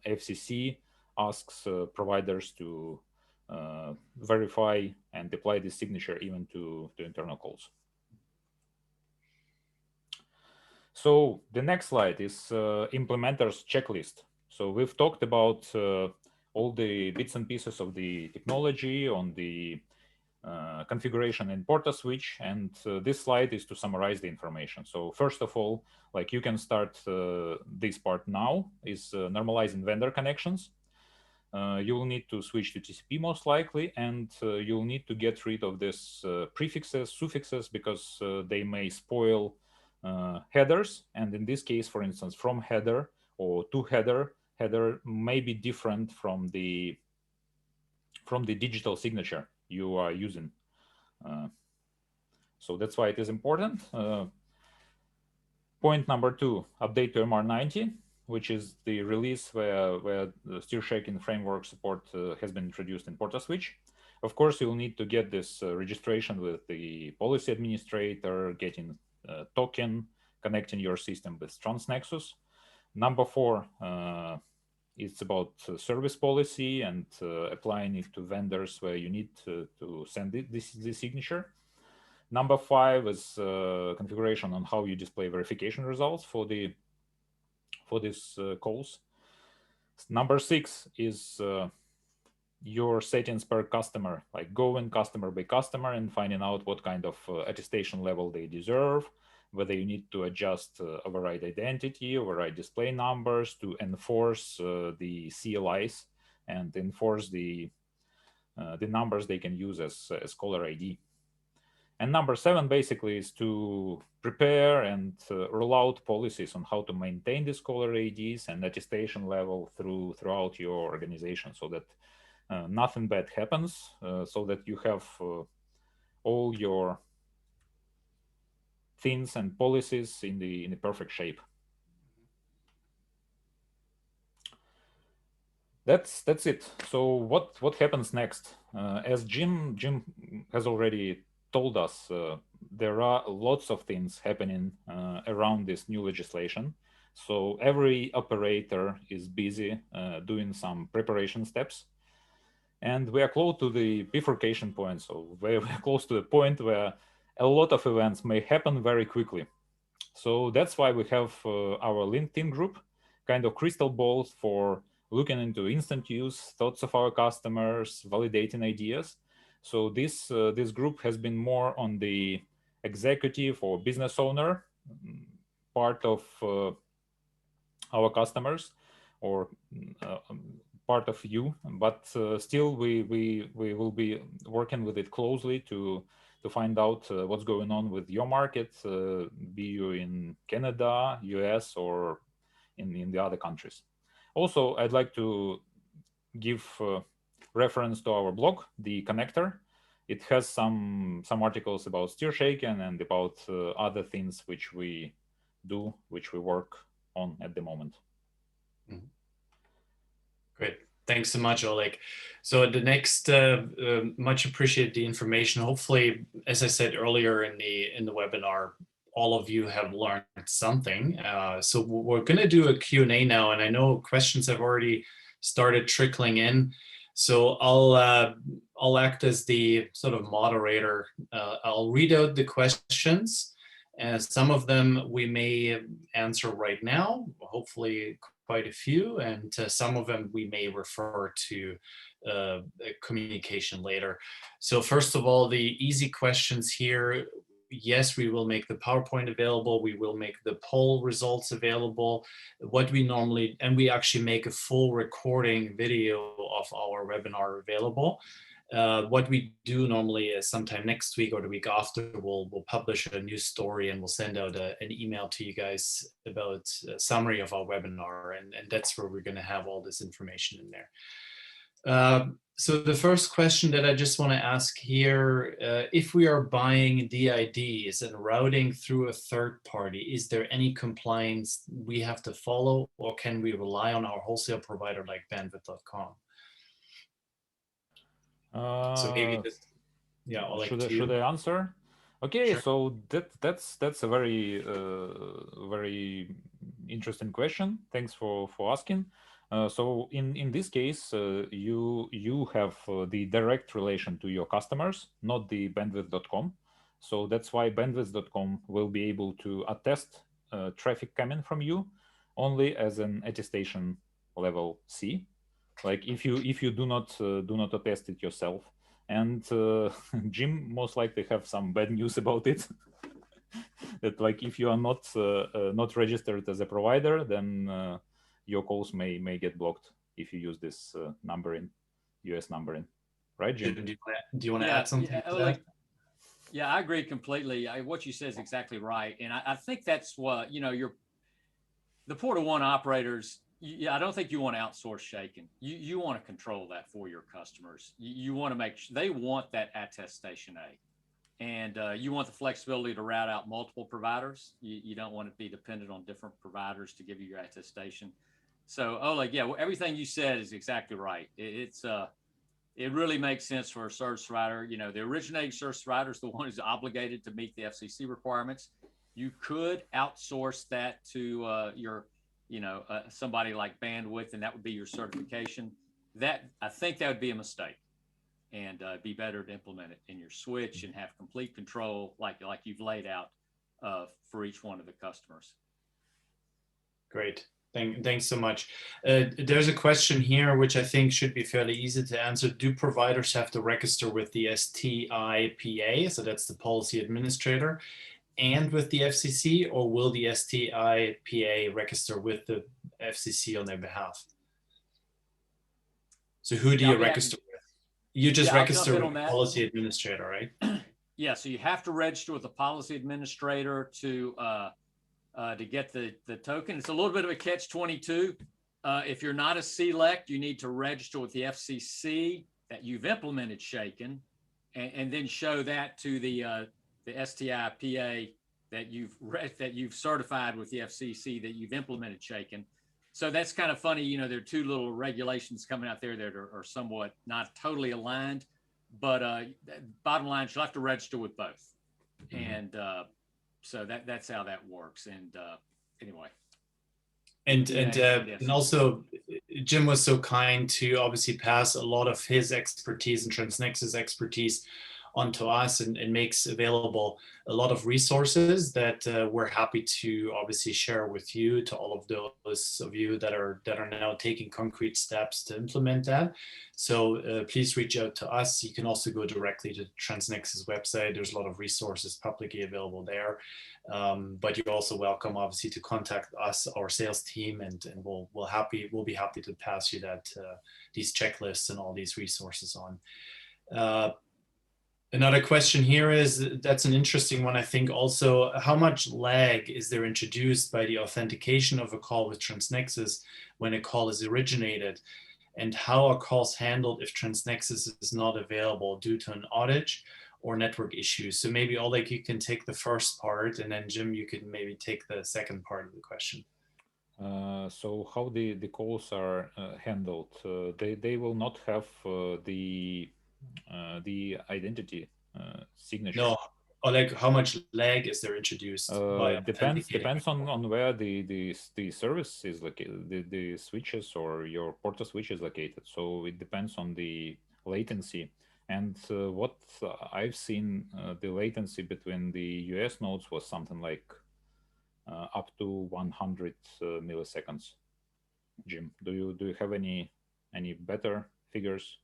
FCC asks providers to verify and apply this signature even to internal calls. So the next slide is implementers checklist. So we've talked about all the bits and pieces of the technology on the configuration in PortaSwitch, and this slide is to summarize the information. So first of all, like you can start this part now, is normalizing vendor connections. You will need to switch to TCP most likely, and you'll need to get rid of this prefixes, suffixes, because they may spoil headers. And in this case, for instance, from header or to header may be different from the digital signature you are using. So that's why it is important. Point number 2, update to MR90, which is the release where the steer shaking framework support has been introduced in PortaSwitch. Of course, you'll need to get this registration with the policy administrator, getting a token, connecting your system with Transnexus. Number 4, it's about service policy and applying it to vendors where you need to send this signature. Number 5 is configuration on how you display verification results for these calls. Number 6 is your settings per customer, like going customer by customer and finding out what kind of attestation level they deserve, whether you need to adjust override identity, override display numbers to enforce the CLIs and enforce the numbers they can use as caller ID. And number 7 basically is to prepare and roll out policies on how to maintain these caller IDs and attestation level throughout your organization, so that nothing bad happens, so that you have all your things and policies in the perfect shape. That's it. So what happens next? As Jim has already told us, there are lots of things happening around this new legislation. So every operator is busy doing some preparation steps, and we are close to the bifurcation point. So we're close to the point where a lot of events may happen very quickly. So that's why we have our LinkedIn group, kind of crystal balls for looking into instant use, thoughts of our customers, validating ideas. So this group has been more on the executive or business owner part of our customers, or part of you, but still we will be working with it closely to find out what's going on with your market, be you in Canada, US, or in the other countries. Also, I'd like to give reference to our blog, The Connector. It has some articles about steer shaken and about other things which we do, which we work on at the moment. Mm-hmm. Great. Thanks so much, Oleg. So the next, much appreciate the information. Hopefully, as I said earlier in the webinar, all of you have learned something. So we're going to do a Q&A now, and I know questions have already started trickling in. So I'll act as the sort of moderator. I'll read out the questions, and some of them we may answer right now, hopefully quite a few, and some of them we may refer to communication later. So first of all, the easy questions here. Yes, we will make the PowerPoint available. We will make the poll results available. What we normally, and we actually make a full recording video of our webinar available. What we do normally is sometime next week or the week after, we'll publish a new story and we'll send out an email to you guys about a summary of our webinar, and that's where we're going to have all this information in there. So the first question that I just want to ask here, if we are buying DIDs and routing through a third party, is there any compliance we have to follow, or can we rely on our wholesale provider like bandwidth.com? So maybe just, yeah, I'll should I answer? Okay, sure. So that's a very very interesting question. Thanks for asking. So in this case, you have the direct relation to your customers, not the bandwidth.com. So that's why bandwidth.com will be able to attest traffic coming from you only as an attestation level C. Like if you do not attest it yourself. And Jim most likely have some bad news about it. That like if you are not registered as a provider, then your calls may get blocked if you use this numbering, US numbering, right, Jim? Do you want to add something to that? Yeah, I agree completely. What you said is exactly right, and I think that's what the PortaOne operators. I don't think you want to outsource shaking. You want to control that for your customers. You want to make sure they want that attestation A, and you want the flexibility to route out multiple providers. You don't want to be dependent on different providers to give you your attestation. So Oleg, yeah, everything you said is exactly right. It really makes sense for a service provider. The originating service provider is the one who's obligated to meet the FCC requirements. You could outsource that to your somebody like Bandwidth, and that would be your certification. I think that would be a mistake, and be better to implement it in your switch and have complete control, like you've laid out for each one of the customers. Great. Thanks so much. There's a question here which I think should be fairly easy to answer. Do providers have to register with the STIPA, so that's the policy administrator, and with the FCC, or will the STIPA register with the FCC on their behalf? So who do you register with? You just register with the policy administrator, right? Yeah, so you have to register with the policy administrator to get the token. It's a little bit of a catch-22. If you're not a CLEC, you need to register with the FCC that you've implemented shaken, and then show that to the STIPA that you've certified with the FCC that you've implemented shaken. So that's kind of funny. There are two little regulations coming out there that are somewhat not totally aligned, but bottom line, you'll have to register with both. Mm-hmm. And so that's how that works. And anyway. And also, Jim was so kind to obviously pass a lot of his expertise and Transnexus expertise onto us and makes available a lot of resources that we're happy to obviously share with you, to all of those of you that are now taking concrete steps to implement that. So please reach out to us. You can also go directly to Transnexus website. There's a lot of resources publicly available there. But you're also welcome, obviously, to contact us, our sales team, and we'll be happy to pass you that these checklists and all these resources on. Another question here is, that's an interesting one, I think, also. How much lag is there introduced by the authentication of a call with Transnexus when a call is originated? And how are calls handled if Transnexus is not available due to an outage or network issues? So maybe Oleg, you can take the first part, and then Jim, you can maybe take the second part of the question. So how the calls are handled? They will not have the identity signature. No, Oleg, how much lag is there introduced? Depends on where the service is located, the switches or your PortaSwitch is located. So it depends on the latency. And what I've seen, the latency between the US nodes was something like up to 100 milliseconds. Jim, do you have any better figures?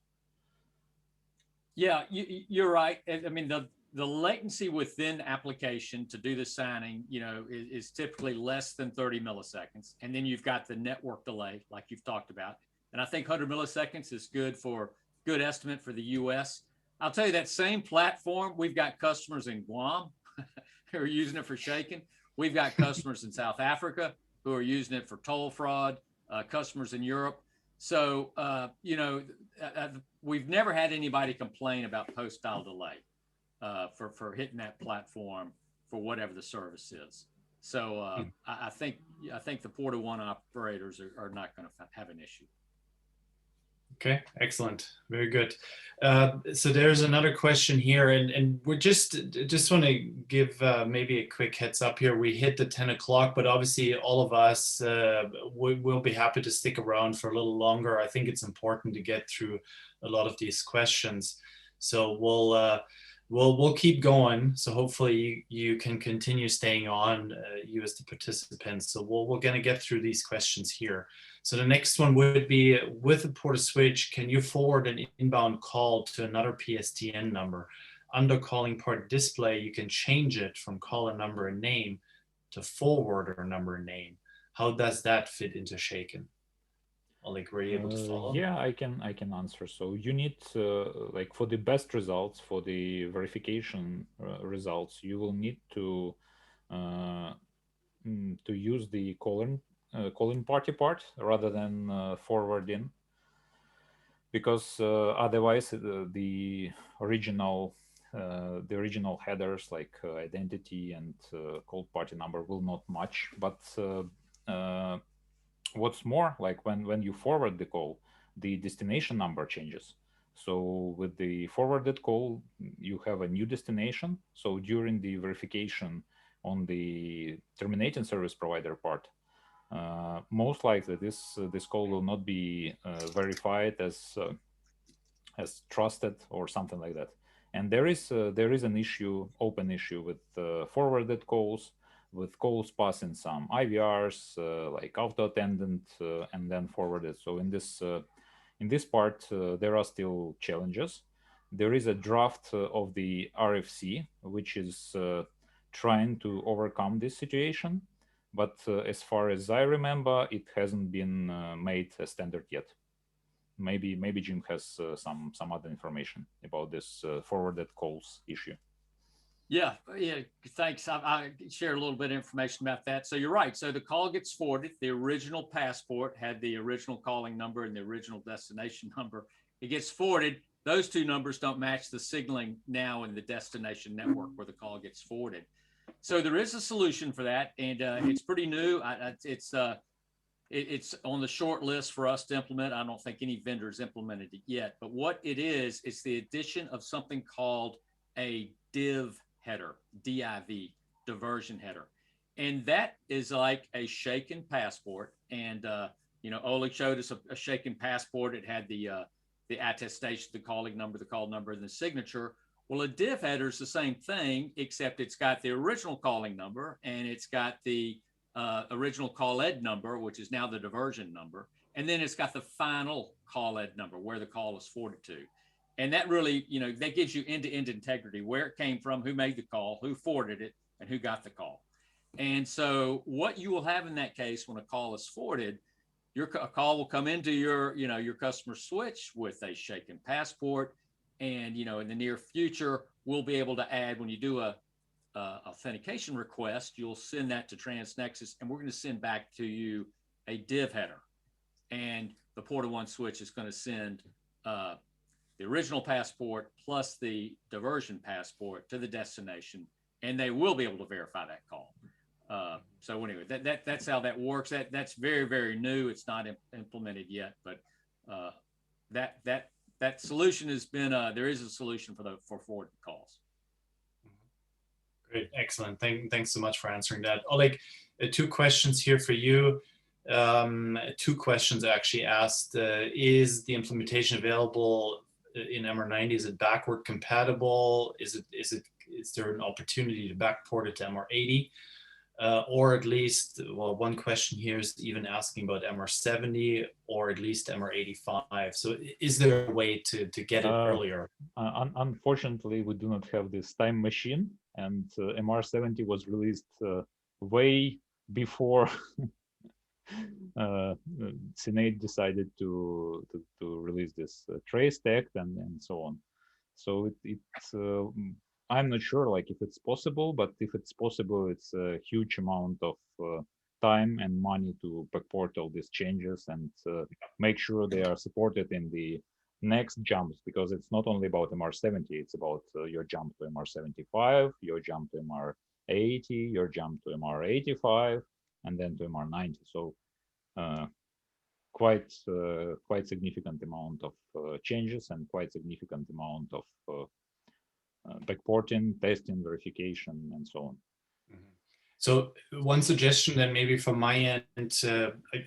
Yeah, you're right. I mean, the latency within application to do the signing, is typically less than 30 milliseconds. And then you've got the network delay, like you've talked about. And I think 100 milliseconds is good estimate for the US. I'll tell you, that same platform, we've got customers in Guam who are using it for shaking. We've got customers in South Africa who are using it for toll fraud, customers in Europe. So, we've never had anybody complain about post-dial delay for hitting that platform for whatever the service is. So I think the PortaOne operators are not going to have an issue. Okay, excellent. Very good. So there's another question here, and we're just want to give maybe a quick heads up here. We hit the 10 o'clock, but obviously all of us will be happy to stick around for a little longer. I think it's important to get through a lot of these questions. So we'll keep going. So hopefully you can continue staying on, you as the participants. So we're going to get through these questions here. So the next one would be, with a PortaSwitch, can you forward an inbound call to another PSTN number? Under calling port display, you can change it from caller number and name to forwarder number and name. How does that fit into Shaken? Oleg, were you able to follow? Yeah, I can answer. So you need, like, for the best results, for the verification results, you will need to use the calling party part rather than forwarding, because otherwise the original headers like identity and call party number will not match. But what's more, like when you forward the call, the destination number changes. So with the forwarded call, you have a new destination. So during the verification on the terminating service provider part, most likely this call will not be verified as trusted or something like that. And there is an issue, open issue with forwarded calls, with calls passing some IVRs like auto attendant and then forwarded. So in this part there are still challenges. There is a draft of the RFC which is trying to overcome this situation. But as far as I remember, it hasn't been made a standard yet. Maybe Jim has some other information about this forwarded calls issue. Yeah, thanks. I shared a little bit of information about that. So you're right. So the call gets forwarded. The original passport had the original calling number and the original destination number. It gets forwarded. Those two numbers don't match the signaling now in the destination network where the call gets forwarded. So there is a solution for that, and it's pretty new. It's on the short list for us to implement. I don't think any vendors implemented it yet. But what it is, it's the addition of something called a div header, DIV, diversion header. And that is like a shaken passport. And, Oleg showed us a shaken passport. It had the attestation, the calling number, the call number, and the signature. Well, a div header is the same thing, except it's got the original calling number and it's got the original call ed number, which is now the diversion number. And then it's got the final call ed number where the call is forwarded to. And that really, that gives you end-to-end integrity, where it came from, who made the call, who forwarded it, and who got the call. And so what you will have in that case when a call is forwarded, a call will come into your customer switch with a shaken passport. And, in the near future, we'll be able to add, when you do a authentication request, you'll send that to Transnexus, and we're going to send back to you a div header. And the PortaOne switch is going to send the original passport plus the diversion passport to the destination, and they will be able to verify that call. So anyway, that's how that works. That's very, very new. It's not implemented yet, but that solution has been, there is a solution for forward calls. Great, excellent. Thanks so much for answering that. Oleg, two questions here for you. Two questions actually asked. Is the implementation available in MR90? Is it backward compatible? Is there an opportunity to backport it to MR80? Or at least, well, one question here is even asking about MR70 or at least MR85. So is there a way to get it earlier? Unfortunately, we do not have this time machine, and MR70 was released way before Senate decided to release this trace tag and so on. So it's I'm not sure like if it's possible, but if it's possible, it's a huge amount of time and money to backport all these changes and make sure they are supported in the next jumps, because it's not only about MR70, it's about your jump to MR75, your jump to MR80, your jump to MR85, and then to MR90. So quite significant amount of changes and quite significant amount of backporting, testing, verification, and so on. So one suggestion then maybe from my end,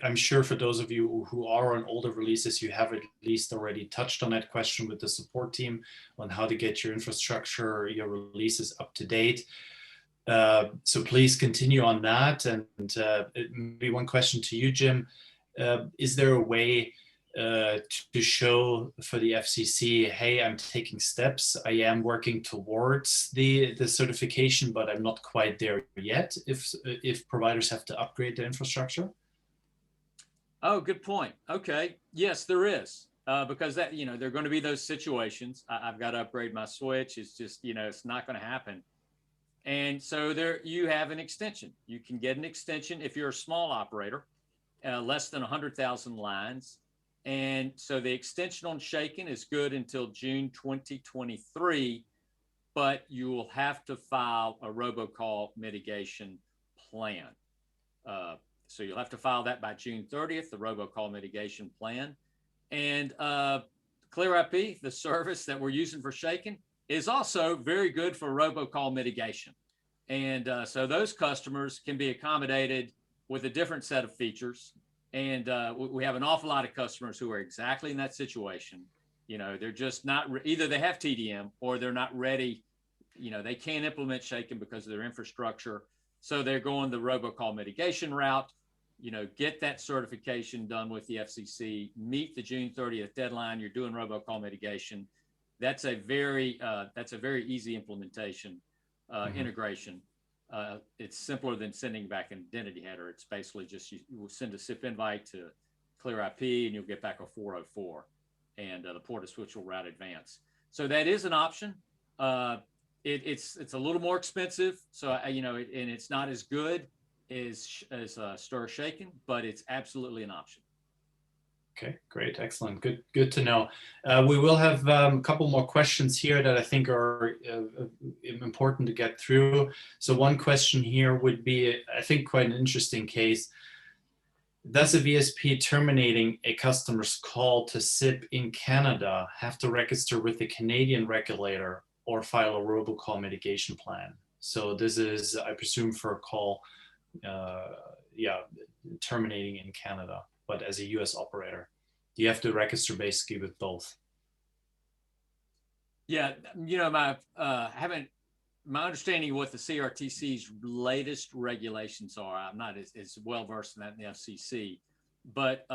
I'm sure for those of you who are on older releases, you have at least already touched on that question with the support team on how to get your infrastructure, your releases up to date. So please continue on that. And maybe one question to you, Jim. Is there a way to show for the FCC, hey, I'm taking steps, I am working towards the certification, but I'm not quite there yet, if providers have to upgrade their infrastructure? Oh, good point. Okay. Yes, there is. Because that, there are going to be those situations. I've got to upgrade my switch. It's just, it's not going to happen. And so there you have an extension. You can get an extension if you're a small operator, less than 100,000 lines. And so the extension on Shaken is good until June 2023, but you will have to file a robocall mitigation plan. So you'll have to file that by June 30th, the robocall mitigation plan. And ClearIP, the service that we're using for Shaken, is also very good for robocall mitigation. And so those customers can be accommodated with a different set of features. And we have an awful lot of customers who are exactly in that situation. They're just not, either they have TDM or they're not ready. They can't implement Shaken because of their infrastructure. So they're going the robocall mitigation route, get that certification done with the FCC, meet the June 30th deadline. You're doing robocall mitigation. That's a very easy implementation, integration. It's simpler than sending back an identity header. It's basically just you will send a SIP invite to ClearIP and you'll get back a 404, and the PortaSwitch will route advance. So that is an option. It's a little more expensive, so and it's not as good as Stir Shaken, but it's absolutely an option. Okay, great, excellent, good to know. We will have a couple more questions here that I think are important to get through. So one question here would be, I think, quite an interesting case. Does a VSP terminating a customer's call to SIP in Canada have to register with the Canadian regulator or file a robocall mitigation plan? So this is, I presume, for a call, terminating in Canada, but as a US operator. You have to register basically with both. Yeah, my understanding of what the CRTC's latest regulations are. I'm not as well versed in that in the FCC, but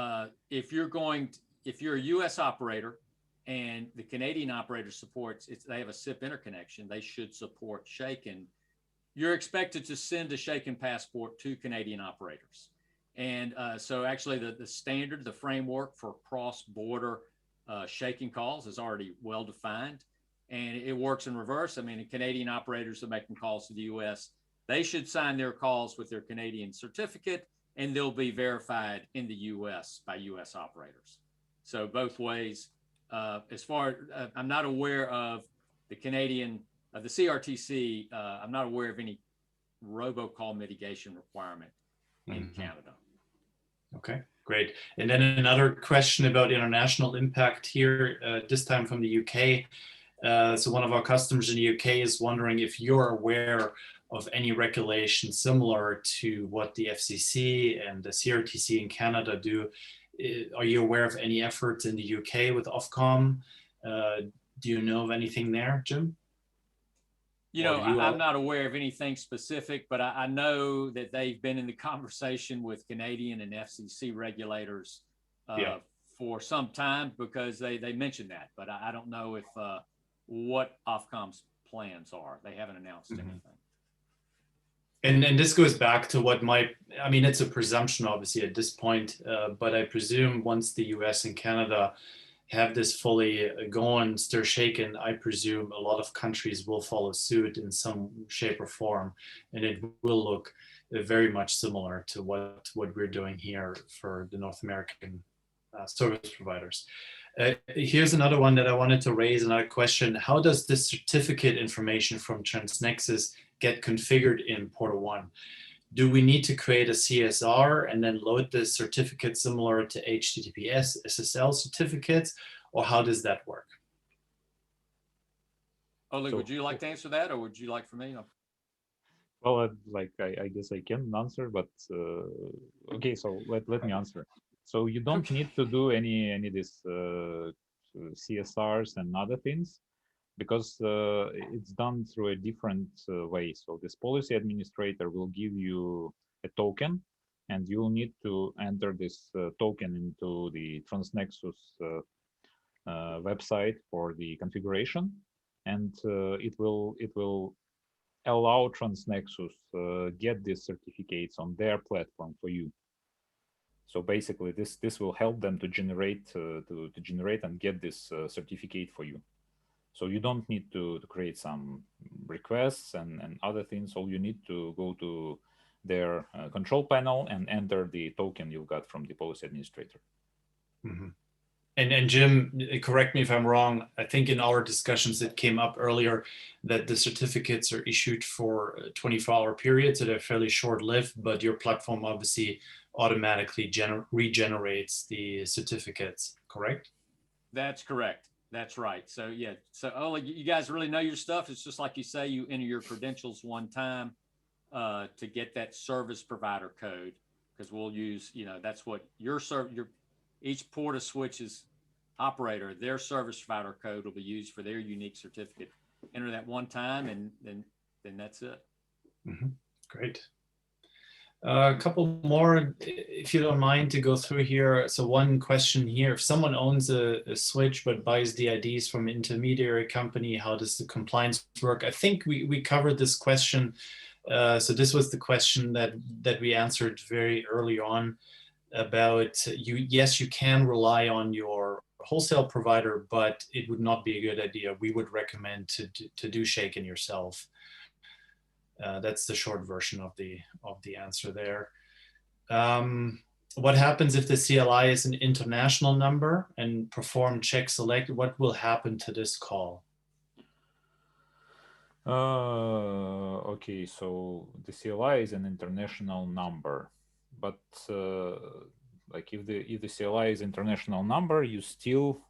if you're a U.S. operator and the Canadian operator supports, they have a SIP interconnection, they should support Shaken. You're expected to send a Shaken passport to Canadian operators. And so actually the standard, the framework for cross-border Shaken calls is already well defined. And it works in reverse. I mean, the Canadian operators are making calls to the US. They should sign their calls with their Canadian certificate, and they'll be verified in the US by US operators. So both ways. As far I'm not aware of the Canadian, the CRTC, I'm not aware of any robocall mitigation requirement in Canada. Okay, great. And then another question about international impact here, this time from the UK. So one of our customers in the UK is wondering if you're aware of any regulation similar to what the FCC and the CRTC in Canada do. Are you aware of any efforts in the UK with Ofcom? Do you know of anything there, Jim? I'm not aware of anything specific, but I know that they've been in the conversation with Canadian and FCC regulators for some time, because they mentioned that, but I don't know if what Ofcom's plans are. They haven't announced anything. And this goes back to what it's a presumption obviously at this point, but I presume once the US and Canada have this fully going, stir shaken, I presume a lot of countries will follow suit in some shape or form, and it will look very much similar to what we're doing here for the North American service providers. Here's another one that I wanted to raise, another question. How does this certificate information from Transnexus get configured in PortaOne? Do we need to create a CSR and then load the certificate similar to HTTPS SSL certificates, or how does that work? Oleg, would you like to answer that, or would you like for me? Well, I guess I can answer, but okay, so let me answer. So you don't need to do any of this CSRs and other things, because it's done through a different way. So this policy administrator will give you a token, and you'll need to enter this token into the Transnexus website for the configuration, and it will allow Transnexus get these certificates on their platform for you. So basically, this will help them to generate and get this certificate for you. So you don't need to create some requests and other things. All you need to go to their control panel and enter the token you got from the policy administrator. Mm-hmm. And Jim, correct me if I'm wrong, I think in our discussions it came up earlier that the certificates are issued for a 24-hour period, so they're fairly short-lived, but your platform obviously automatically regenerates the certificates, correct? That's correct. That's right. So yeah, so Oleg, you guys really know your stuff. It's just like you say, you enter your credentials one time to get that service provider code, because we'll use, that's what each PortaSwitch's operator, their service provider code will be used for their unique certificate. Enter that one time, and then that's it. Mm-hmm. Great. A couple more, if you don't mind, to go through here. So one question here: if someone owns a switch but buys the IDs from an intermediary company, how does the compliance work? I think we covered this question. So this was the question that we answered very early on about yes, you can rely on your wholesale provider, but it would not be a good idea. We would recommend to do Shaken yourself. That's the short version of the answer there. What happens if the CLI is an international number and perform check select? What will happen to this call? Okay, so the CLI is an international number, but like if the CLI is international number, you still,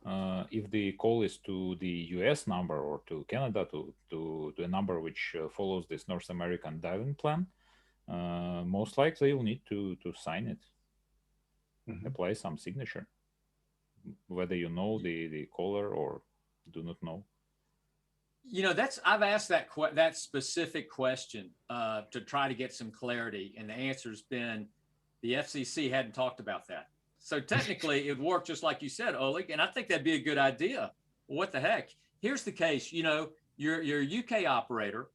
if the call is to the US number or to Canada, to a number which follows this North American diving plan, most likely you'll need to sign it, apply some signature, whether you know the caller or do not know. I've asked that specific question to try to get some clarity, and the answer's been the FCC hadn't talked about that. So technically, it would work just like you said, Oleg, and I think that'd be a good idea. What the heck? Here's the case. You're a UK operator,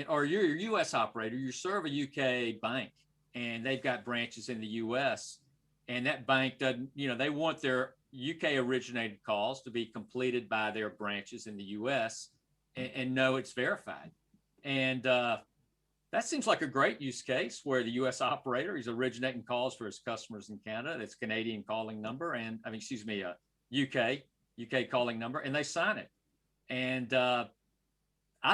or you're a US operator. You serve a UK bank, and they've got branches in the US, and that bank doesn't. They want their UK originated calls to be completed by their branches in the US. And know it's verified. And that seems like a great use case where the US operator is originating calls for his customers in Canada. It's Canadian calling number, and a UK calling number, and they sign it. And I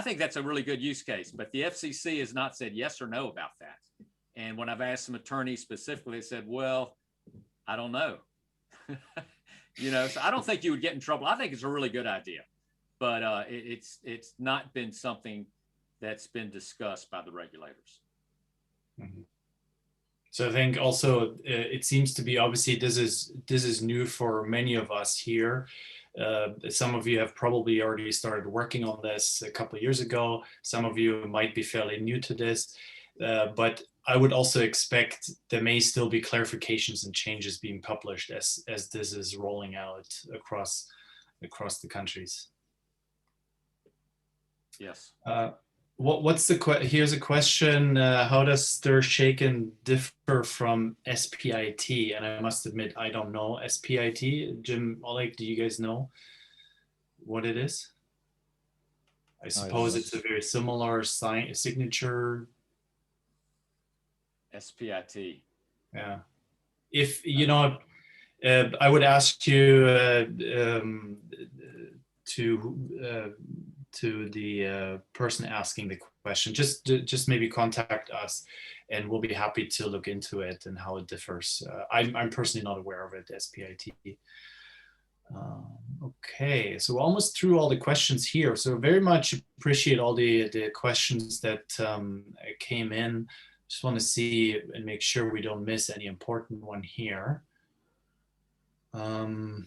think that's a really good use case, but the FCC has not said yes or no about that. And when I've asked some attorneys specifically, they said, well, I don't know. So I don't think you would get in trouble. I think it's a really good idea. But it's not been something that's been discussed by the regulators. Mm-hmm. So I think also it seems to be, obviously this is new for many of us here. Some of you have probably already started working on this a couple of years ago. Some of you might be fairly new to this, but I would also expect there may still be clarifications and changes being published as this is rolling out across the countries. Yes. What's here's a question. How does STIR/SHAKEN differ from SPIT? And I must admit, I don't know SPIT. Jim, Oleg, do you guys know what it is? I suppose it's a very similar signature. SPIT. Yeah. If, I would ask you to the person asking the question, just maybe contact us, and we'll be happy to look into it and how it differs. I'm personally not aware of it, SPIT. Okay, so we're almost through all the questions here. So very much appreciate all the questions that came in. Just want to see and make sure we don't miss any important one here. Okay,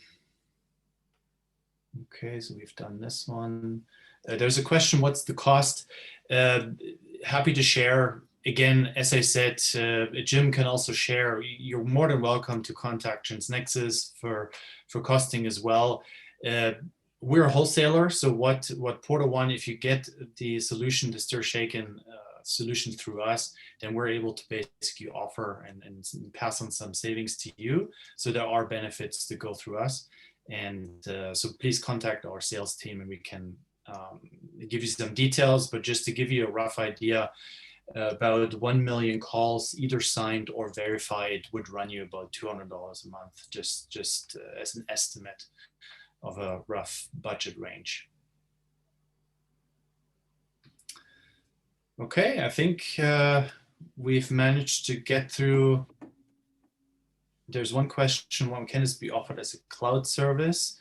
so we've done this one. There's a question, what's the cost? Happy to share. Again, as I said, Jim can also share. You're more than welcome to contact Transnexus for costing as well. We're a wholesaler, so what PortaOne, if you get the solution, the STIR/SHAKEN solution through us, then we're able to basically offer and pass on some savings to you. So there are benefits to go through us. And so please contact our sales team and we can give you some details. But just to give you a rough idea, about 1 million calls, either signed or verified, would run you about $200 a month, just as an estimate of a rough budget range. Okay, I think we've managed to get through. There's one question, when can this be offered as a cloud service?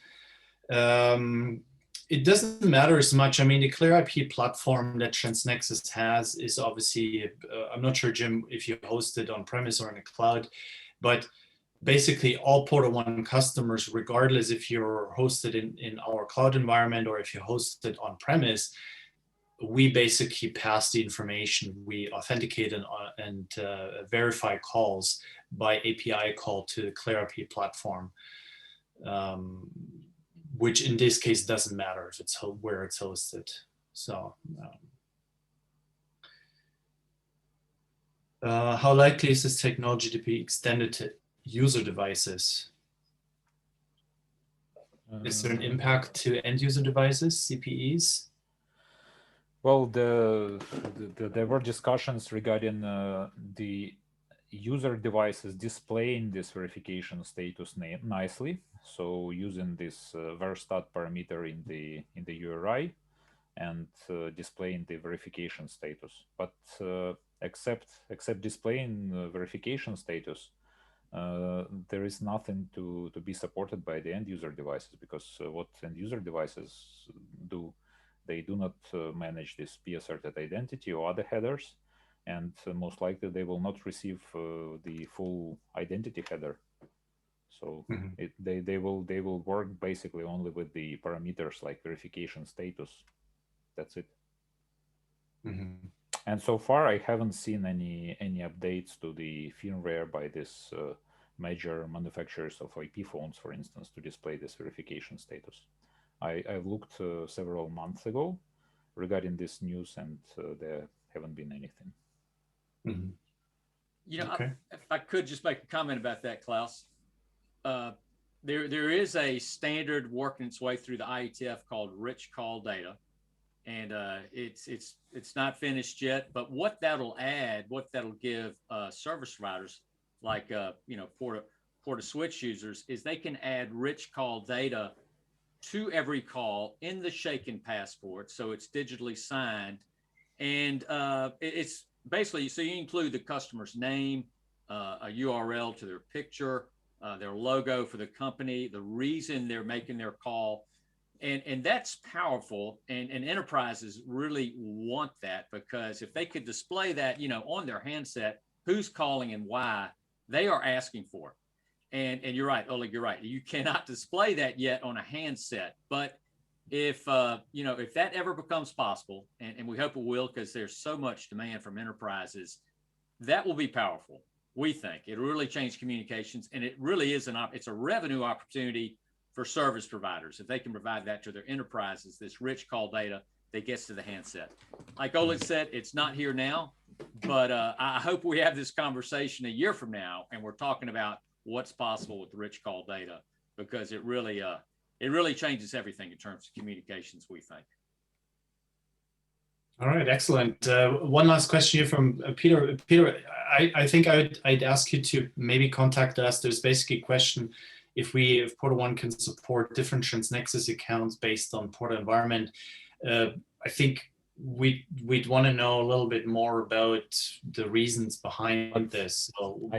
It doesn't matter as much. I mean, the ClearIP platform that Transnexus has is obviously, I'm not sure, Jim, if you host it on premise or in a cloud, but basically all PortaOne customers, regardless if you're hosted in our cloud environment or if you host it on premise, we basically pass the information. We authenticate and verify calls by API call to the ClearIP platform, which in this case doesn't matter if it's where it's hosted. So how likely is this technology to be extended to user devices? Is there an impact to end user devices, CPEs? Well, there were discussions regarding the user devices displaying this verification status nicely. So using this verstat parameter in the URI and displaying the verification status. But except displaying verification status, there is nothing to be supported by the end user devices, because what end user devices do, they do not manage this p-asserted identity or other headers, and most likely they will not receive the full identity header. So they will work basically only with the parameters like verification status. that's it. Mhm. And so far, I haven't seen any updates to the firmware by this major manufacturers of IP phones, for instance, to display this verification status. I've looked several months ago regarding this news, and there haven't been anything. Mhm. You know, Okay. if I could just make a comment about that, Klaus. There is a standard working its way through the IETF called rich call data, and it's not finished yet. But what that'll add, what that'll give service providers like PortaSwitch users is they can add rich call data to every call in the shaken passport, so it's digitally signed, and it's basically, so you include the customer's name, a URL to their picture, their logo for the company, the reason they're making their call, and that's powerful. And enterprises really want that, because if they could display that, on their handset, who's calling and why, they are asking for it. And you're right, Oleg, you're right. You cannot display that yet on a handset, but if if that ever becomes possible, and we hope it will, because there's so much demand from enterprises, that will be powerful. We think it really changed communications, and it really is it's a revenue opportunity for service providers if they can provide that to their enterprises, this rich call data that gets to the handset. Like Oleg said, it's not here now, but I hope we have this conversation a year from now, and we're talking about what's possible with the rich call data, because it really changes everything in terms of communications, we think. All right, excellent. One last question here from Peter. Peter, I think I'd ask you to maybe contact us. There's basically a question if PortaOne can support different Transnexus accounts based on Porta environment. I think we'd want to know a little bit more about the reasons behind this. So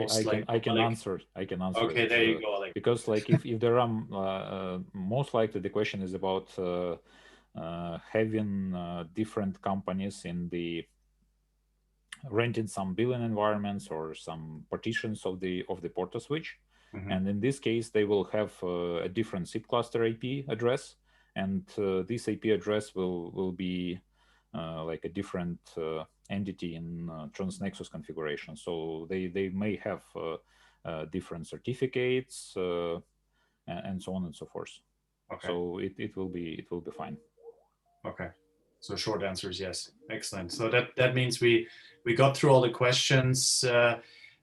I can answer. Okay, there you go, Alec. Because if there are most likely the question is about having different companies in the renting some billing environments or some partitions of the PortaSwitch. Mhm. And in this case, they will have a different SIP cluster IP address, and this IP address will be like a different entity in Transnexus configuration. So they may have different certificates and so on and so forth. Okay. So it will be fine. Okay. So short answer is yes. Excellent. So that means we got through all the questions.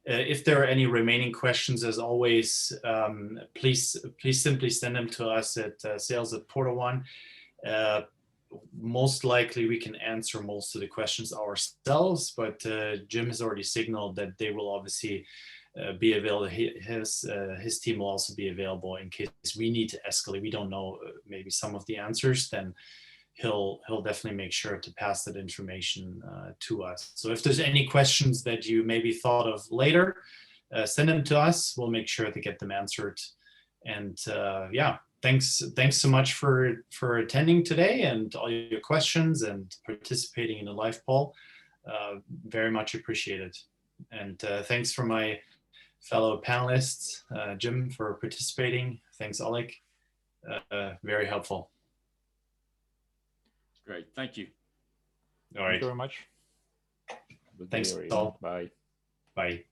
If there are any remaining questions, as always, please simply send them to us at sales@PortaOne. Most likely we can answer most of the questions ourselves, but Jim has already signaled that they will obviously be available. His team will also be available in case we need to escalate. We don't know maybe some of the answers, then he'll definitely make sure to pass that information to us. So if there's any questions that you maybe thought of later, send them to us. We'll make sure to get them answered. And yeah, thanks so much for attending today and all your questions and participating in the live poll. Very much appreciated. And thanks for my fellow panelists, Jim, for participating. Thanks, Oleg. Very helpful. Great. Thank you. All right. Thank you very much. Thanks all. Bye. Bye.